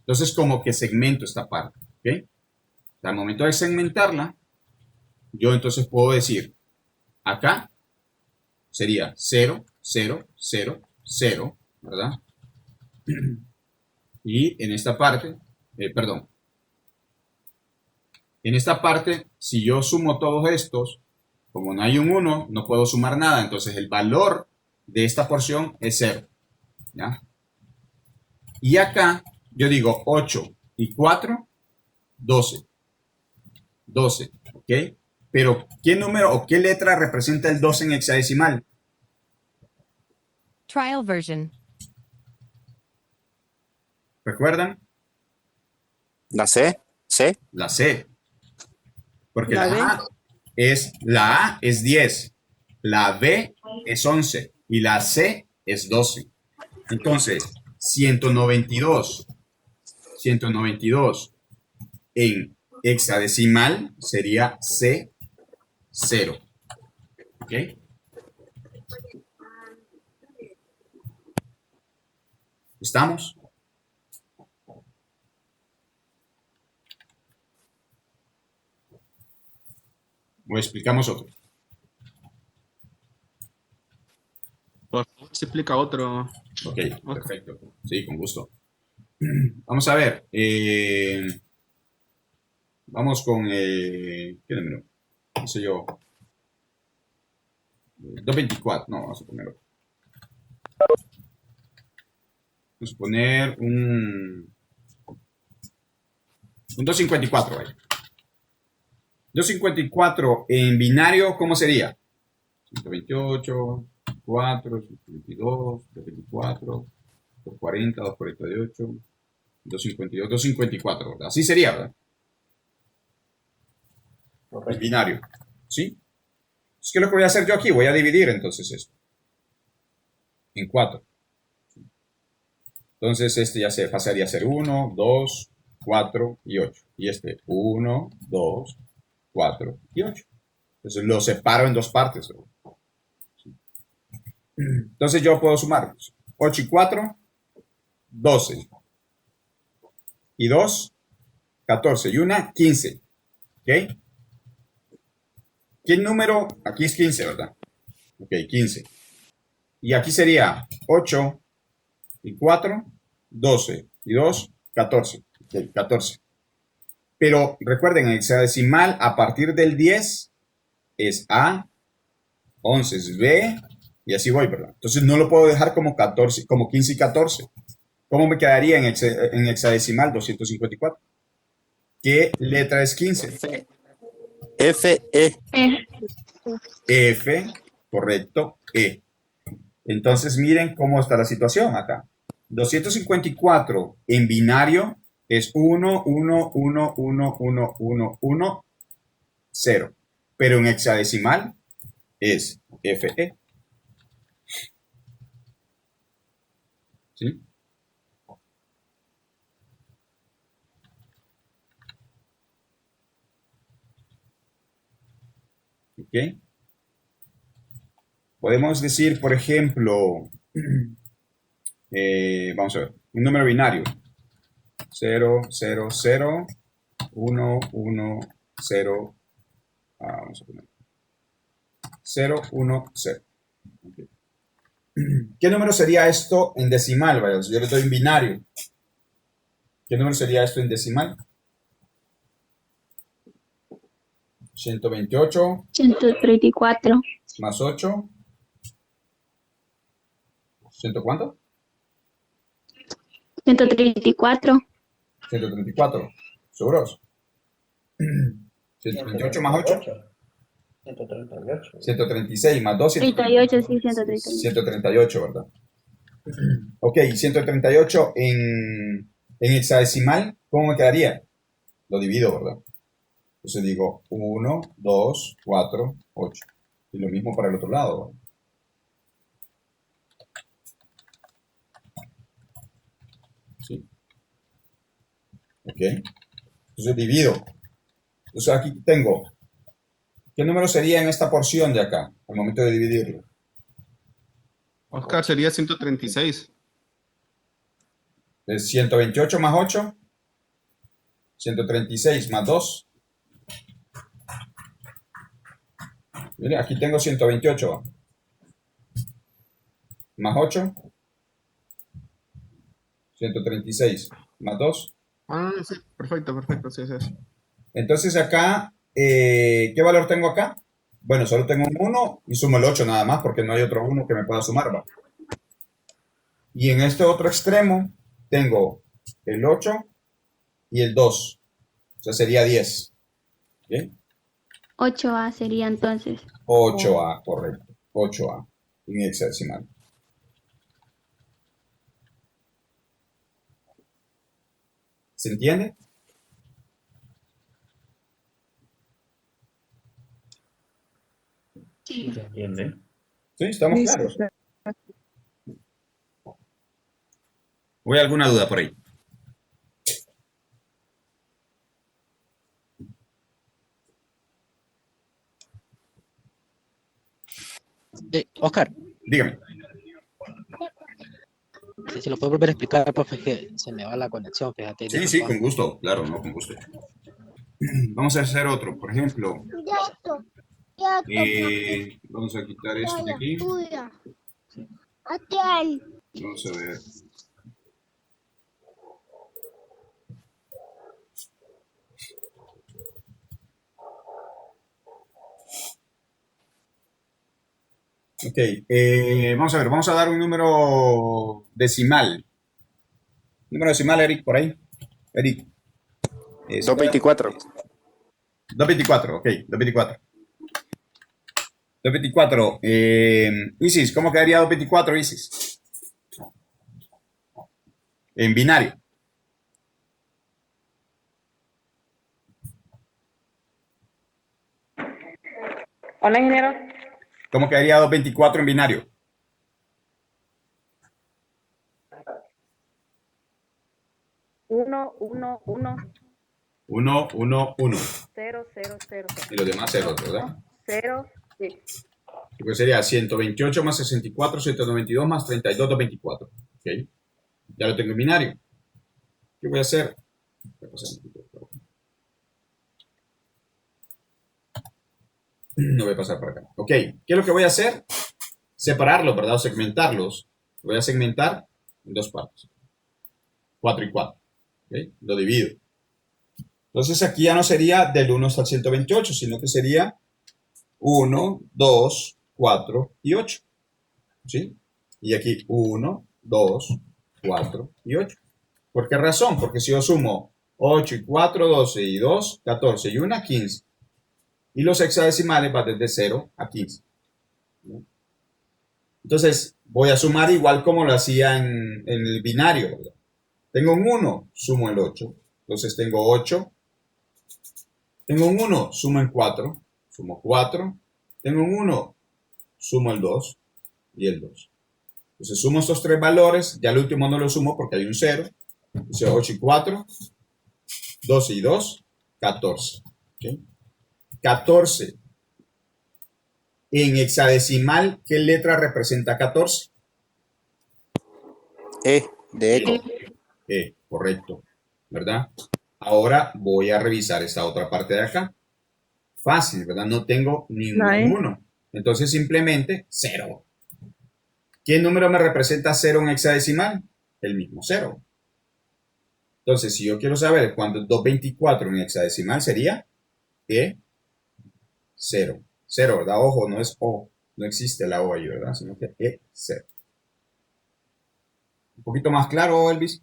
Entonces, como que segmento esta parte, ¿ok? Al momento de segmentarla, yo entonces puedo decir, acá sería 0, 0, 0, 0, ¿verdad? Y en esta parte, perdón, en esta parte, si yo sumo todos estos, como no hay un 1, no puedo sumar nada, entonces el valor de esta porción es 0, ¿ya? Y acá yo digo 8 y 4, 12, 12, ¿ok? Pero, ¿qué número o qué letra representa el 12 en hexadecimal? Trial version. ¿Recuerdan? La C, C. La C. Porque La la A es 10, la B es 11 y la C es 12. Entonces, 192 en hexadecimal sería C0. ¿Ok? ¿Estamos? ¿O explicamos otro? Por favor, se explica otro. Ok, perfecto. Sí, con gusto. Vamos a ver. Vamos con... ¿qué número? No sé yo. 224. No, vamos a ponerlo. Vamos a poner un 254. Vaya. 254 en binario, ¿cómo sería? 128, 4, 122, 224, 240, 248, 252, 254, ¿verdad? Así sería, ¿verdad? El binario, ¿sí? Es que lo que voy a hacer yo aquí, voy a dividir entonces esto en 4. Entonces este ya se pasaría a ser 1, 2, 4 y 8. Y este 1, 2, 4 y 8. Entonces lo separo en dos partes. Entonces yo puedo sumar 8 y 4, 12. Y 2, 14. Y 1, 15. ¿Ok? ¿Qué número? Aquí es 15, ¿verdad? Ok, 15. Y aquí sería 8 y 4, 12. Y 2, 14. Ok, 14. Pero recuerden, en hexadecimal, a partir del 10 es A, 11 es B, y así voy, ¿verdad? Entonces no lo puedo dejar como 14, como 15 y 14. ¿Cómo me quedaría en hexadecimal 254? ¿Qué letra es 15? F, E. F, correcto, E. Entonces miren cómo está la situación acá. 254 en binario es 1, 1, 1, 1, 1, 1, 1, 0. Pero en hexadecimal es FE. ¿Sí? ¿Ok? Podemos decir, por ejemplo, vamos a ver, un número binario. 0, 0, 0, 1, 1, 0, vamos a poner 0, 1, 0. Okay. ¿Qué número sería esto en decimal? Vaya, si yo le doy un binario. ¿Qué número sería esto en decimal? 128 134 más 8. ¿100 cuánto? 134 134. ¿Seguros? 128 más 8. 138. 136 más 2. 38, sí, 138. 138, ¿verdad? Ok, 138 en hexadecimal, ¿cómo me quedaría? Lo divido, ¿verdad? Entonces digo 1, 2, 4, 8. Y lo mismo para el otro lado, ¿verdad? ¿Sí? Ok. Entonces divido. Entonces aquí tengo. ¿Qué número sería en esta porción de acá? Al momento de dividirlo. Oscar, sería 136. Es 128 más 8. 136 más 2. Mire, aquí tengo 128. Más 8. 136 más 2. Ah, sí, perfecto, perfecto, sí, sí, sí. Entonces acá, ¿qué valor tengo acá? Bueno, solo tengo un 1 y sumo el 8 nada más porque no hay otro 1 que me pueda sumar, ¿va? Y en este otro extremo tengo el 8 y el 2. O sea, sería 10. ¿Bien? 8A sería entonces. 8A, correcto. 8A en hexadecimal. ¿Se entiende? Sí. ¿Se entiende? Sí, estamos Sí, claros. sí. ¿O hay alguna duda por ahí? Oscar, Dígame. si lo puedo volver a explicar, profe, es que se me va la conexión, fíjate. Sí, sí, con gusto. Claro, no, con gusto. Vamos a hacer otro. Por ejemplo, vamos a quitar esto de aquí. Vamos a ver. Ok, vamos a ver, vamos a dar un número decimal. Número decimal, Eric, por ahí. Eric. 224. 224, ok, 224. 224. Isis, ¿cómo quedaría 224, Isis? En binario. Hola, ingeniero. ¿Cómo quedaría 224 en binario? 1, 1, 1, 1, 1, 1. 0, 0, 0. Y los demás ceros, ¿verdad? 0, sí. Pues sería 128 más 64, 192 más 32, 224. Ok. Ya lo tengo en binario. ¿Qué voy a hacer? Voy a pasar un poquito, por favor. No voy a pasar por acá. Ok. ¿Qué es lo que voy a hacer? Separarlos, ¿verdad? O segmentarlos. Voy a segmentar en dos partes. 4 y 4. ¿Ok? Lo divido. Entonces aquí ya no sería del 1 hasta el 128, sino que sería 1, 2, 4 y 8. ¿Sí? Y aquí 1, 2, 4 y 8. ¿Por qué razón? Porque si yo sumo 8 y 4, 12 y 2, 14 y 1, 15. Y los hexadecimales van desde 0 a 15. ¿No? Entonces, voy a sumar igual como lo hacía en el binario, ¿verdad? Tengo un 1, sumo el 8. Entonces tengo 8. Tengo un 1, sumo el 4. Sumo 4. Tengo un 1, sumo el 2 y el 2. Entonces sumo estos tres valores. Ya el último no lo sumo porque hay un 0. Entonces 8 y 4. 12 y 2. 14. ¿Okay? 14. En hexadecimal, ¿qué letra representa 14? E, de eco. Correcto, ¿verdad? Ahora voy a revisar esta otra parte de acá. Fácil, ¿verdad? No tengo ningún 1. Entonces simplemente 0. ¿Qué número me representa 0 en hexadecimal? El mismo 0. Entonces, si yo quiero saber cuánto es 224 en hexadecimal, sería E0. 0, ¿verdad? Ojo, no es O. No existe la O ahí, ¿verdad? Sino que E0. ¿Un poquito más claro, Elvis?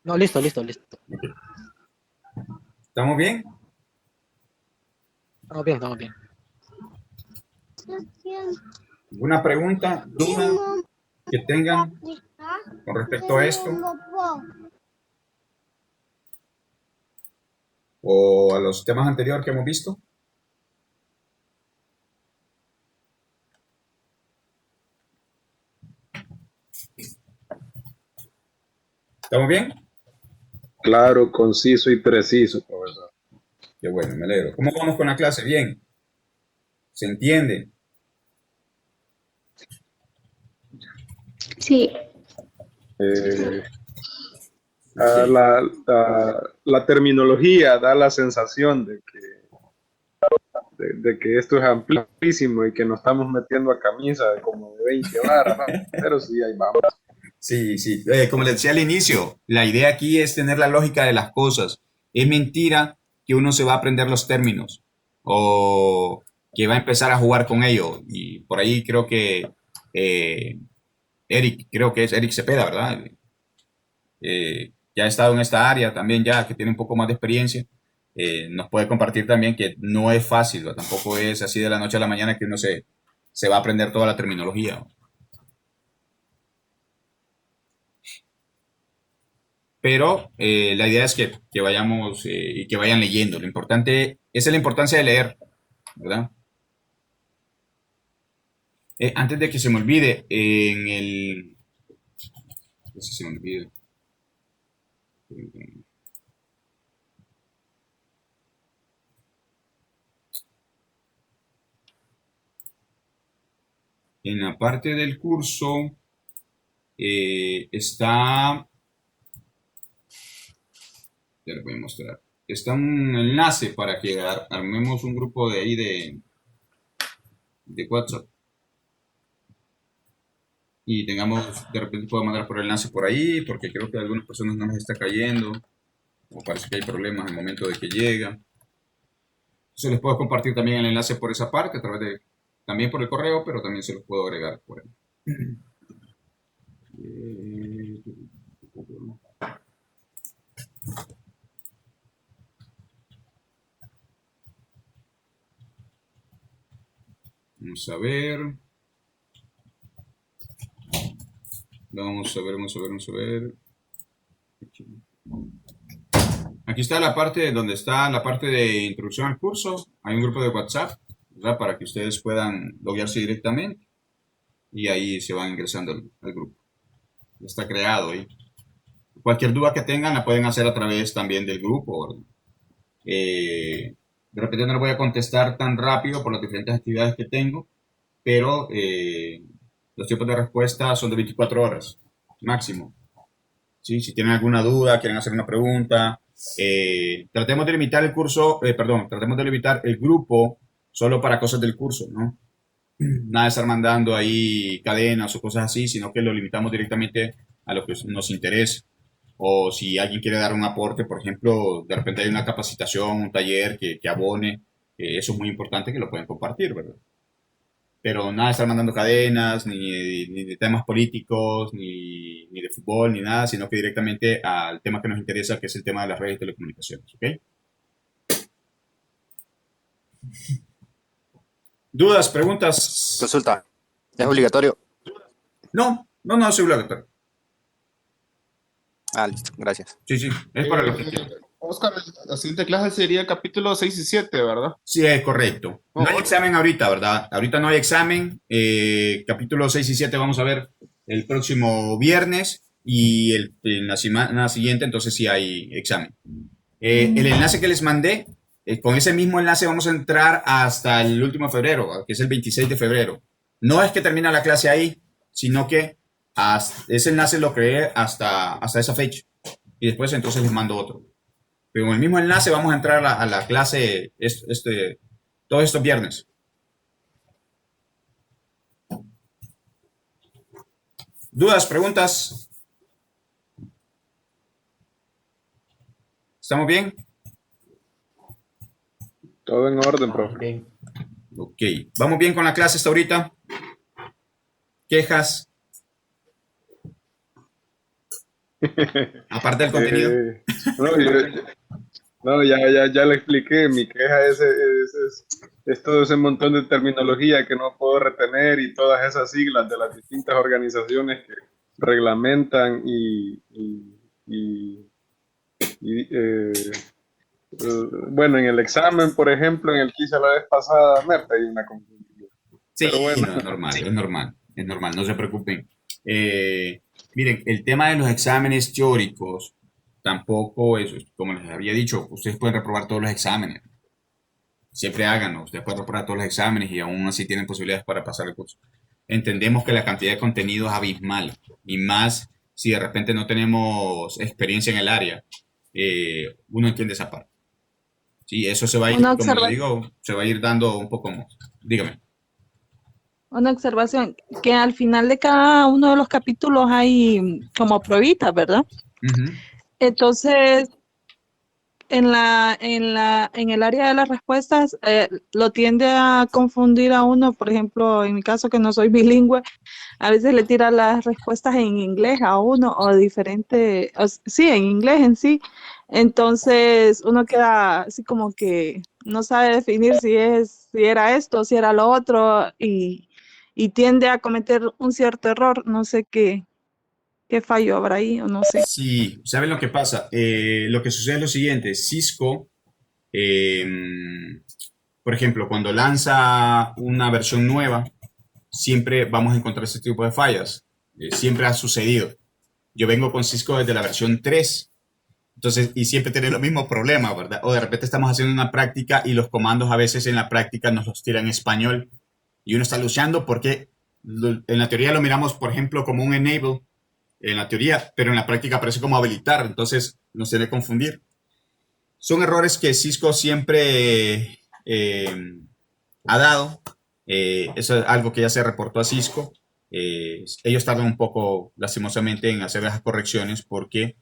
No, listo. Okay. ¿Estamos bien? Estamos bien. ¿Alguna pregunta, duda que tengan con respecto a esto? ¿O a los temas anteriores que hemos visto? ¿Estamos bien? Claro, conciso y preciso, profesor. Qué bueno, me alegro. ¿Cómo vamos con la clase? Bien. ¿Se entiende? Sí. La terminología da la sensación de que esto es amplísimo y que nos estamos metiendo a camisa como de 20 varas, ¿no? Pero sí, ahí vamos. Sí. Como les decía al inicio, la idea aquí es tener la lógica de las cosas. Es mentira que uno se va a aprender los términos o que va a empezar a jugar con ello. Y por ahí creo que Eric Cepeda, ¿verdad? Ya ha estado en esta área también ya, que tiene un poco más de experiencia. Nos puede compartir también que no es fácil, ¿no? Tampoco es así de la noche a la mañana que uno se va a aprender toda la terminología, ¿no? Pero la idea es que vayamos y que vayan leyendo. Esa es la importancia de leer, ¿verdad? Antes de que se me olvide, en la parte del curso está... Ya les voy a mostrar. Está un enlace para que armemos un grupo de ahí de WhatsApp. Y de repente puedo mandar por el enlace por ahí, porque creo que a algunas personas no les está cayendo. O parece que hay problemas al momento de que llega. Entonces les puedo compartir también el enlace por esa parte, también por el correo, pero también se los puedo agregar por ahí. Vamos a ver. Vamos a ver. Aquí está la parte donde está la parte de introducción al curso. Hay un grupo de WhatsApp, ¿verdad? Para que ustedes puedan loguearse directamente y ahí se van ingresando al grupo. Ya está creado ahí. Cualquier duda que tengan la pueden hacer a través también del grupo, ¿verdad? De repente no les voy a contestar tan rápido por las diferentes actividades que tengo, pero los tiempos de respuesta son de 24 horas máximo. ¿Sí? Si tienen alguna duda, quieren hacer una pregunta, tratemos de limitar tratemos de limitar el grupo solo para cosas del curso, ¿no? Nada de estar mandando ahí cadenas o cosas así, sino que lo limitamos directamente a lo que nos interesa. O si alguien quiere dar un aporte, por ejemplo, de repente hay una capacitación, un taller que abone, eso es muy importante que lo pueden compartir, ¿verdad? Pero nada de estar mandando cadenas, ni de temas políticos, ni de fútbol, ni nada, sino que directamente al tema que nos interesa, que es el tema de las redes de telecomunicaciones, ¿ok? ¿Dudas, preguntas? Consulta. ¿Es obligatorio? No es obligatorio. Ah, listo, gracias. Sí, es para los que quieran. Oscar, la siguiente clase sería capítulo 6 y 7, ¿verdad? Sí, es correcto. No hay examen ahorita, ¿verdad? Ahorita no hay examen. Capítulo 6 y 7 vamos a ver el próximo viernes y en la semana siguiente entonces sí hay examen. El enlace que les mandé, con ese mismo enlace vamos a entrar hasta el último febrero, que es el 26 de febrero. No es que termina la clase ahí, sino que ese enlace lo creé hasta esa fecha. Y después entonces les mando otro. Pero con el mismo enlace vamos a entrar a la clase todos estos viernes. ¿Dudas, preguntas? ¿Estamos bien? Todo en orden, profe. Ok. ¿Vamos bien con la clase hasta ahorita? ¿Quejas? Aparte del contenido. Ya le expliqué. Mi queja es todo ese montón de terminología que no puedo retener y todas esas siglas de las distintas organizaciones que reglamentan bueno, en el examen, por ejemplo, en el que hice la vez pasada, me pedí una confusión. Sí, pero bueno. no, es normal, no se preocupen. Miren, el tema de los exámenes teóricos tampoco es, como les había dicho, ustedes pueden reprobar todos los exámenes. Siempre háganlo, ustedes pueden reprobar todos los exámenes y aún así tienen posibilidades para pasar el curso. Entendemos que la cantidad de contenido es abismal y más si de repente no tenemos experiencia en el área, uno entiende esa parte. Sí, eso se va a ir, como les digo, se va a ir dando un poco más. Dígame. Una observación, que al final de cada uno de los capítulos hay como pruebitas, ¿verdad? Entonces, en el área de las respuestas, lo tiende a confundir a uno, por ejemplo, en mi caso que no soy bilingüe, a veces le tira las respuestas en inglés a uno o diferente, sí, en inglés en sí. Entonces uno queda así como que no sabe definir si era esto, si era lo otro y tiende a cometer un cierto error. No sé qué fallo habrá ahí o no sé. Sí, ¿saben lo que pasa? Lo que sucede es lo siguiente, Cisco, por ejemplo, cuando lanza una versión nueva, siempre vamos a encontrar este tipo de fallas. Siempre ha sucedido. Yo vengo con Cisco desde la versión 3, entonces, y siempre tiene los mismos problemas, ¿verdad? O de repente estamos haciendo una práctica y los comandos a veces en la práctica nos los tiran en español y uno está luchando porque en la teoría lo miramos, por ejemplo, como un enable, en la teoría, pero en la práctica parece como habilitar, entonces nos tiene que confundir. Son errores que Cisco siempre ha dado. Eso es algo que ya se reportó a Cisco. Ellos tardan un poco, lastimosamente, en hacer esas correcciones porque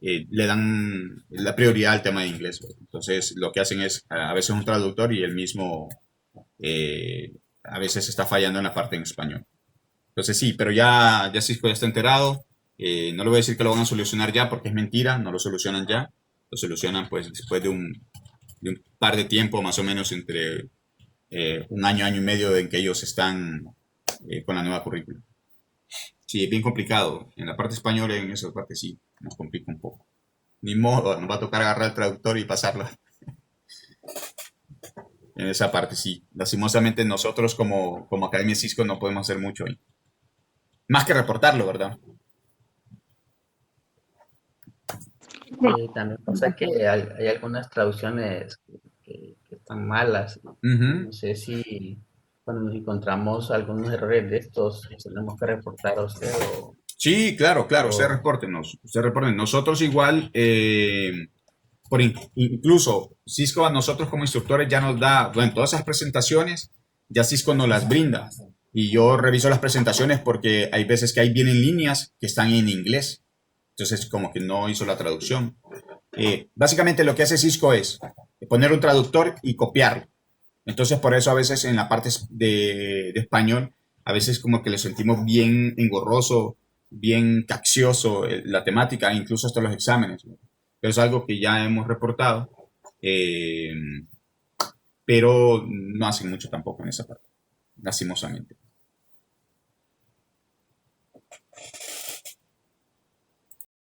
le dan la prioridad al tema de inglés. Entonces, lo que hacen es a veces un traductor y el mismo a veces está fallando en la parte en español. Entonces, sí, pero ya Cisco ya está enterado. No le voy a decir que lo van a solucionar ya porque es mentira, no lo solucionan ya. Lo solucionan pues después de un par de tiempo, más o menos entre un año y medio en que ellos están con la nueva currícula. Sí, es bien complicado. En la parte española, en esa parte sí, nos complica un poco. Ni modo, nos va a tocar agarrar el traductor y pasarlo. En esa parte sí. Lastimosamente nosotros como Academia Cisco no podemos hacer mucho ahí. Más que reportarlo, ¿verdad? También pasa que hay algunas traducciones que están malas. No sé si cuando nos encontramos algunos errores de estos, tenemos que reportar a usted o... Sí, claro, usted repórtenos. Nosotros igual, incluso Cisco a nosotros como instructores ya nos da, bueno, todas esas presentaciones, ya Cisco nos las brinda. Y yo reviso las presentaciones porque hay veces que ahí vienen líneas que están en inglés. Entonces, como que no hizo la traducción. Básicamente lo que hace Cisco es poner un traductor y copiarlo. Entonces, por eso a veces en la parte de español, a veces como que le sentimos bien engorroso, bien caccioso la temática, incluso hasta los exámenes. Pero es algo que ya hemos reportado, pero no hacen mucho tampoco en esa parte, lastimosamente.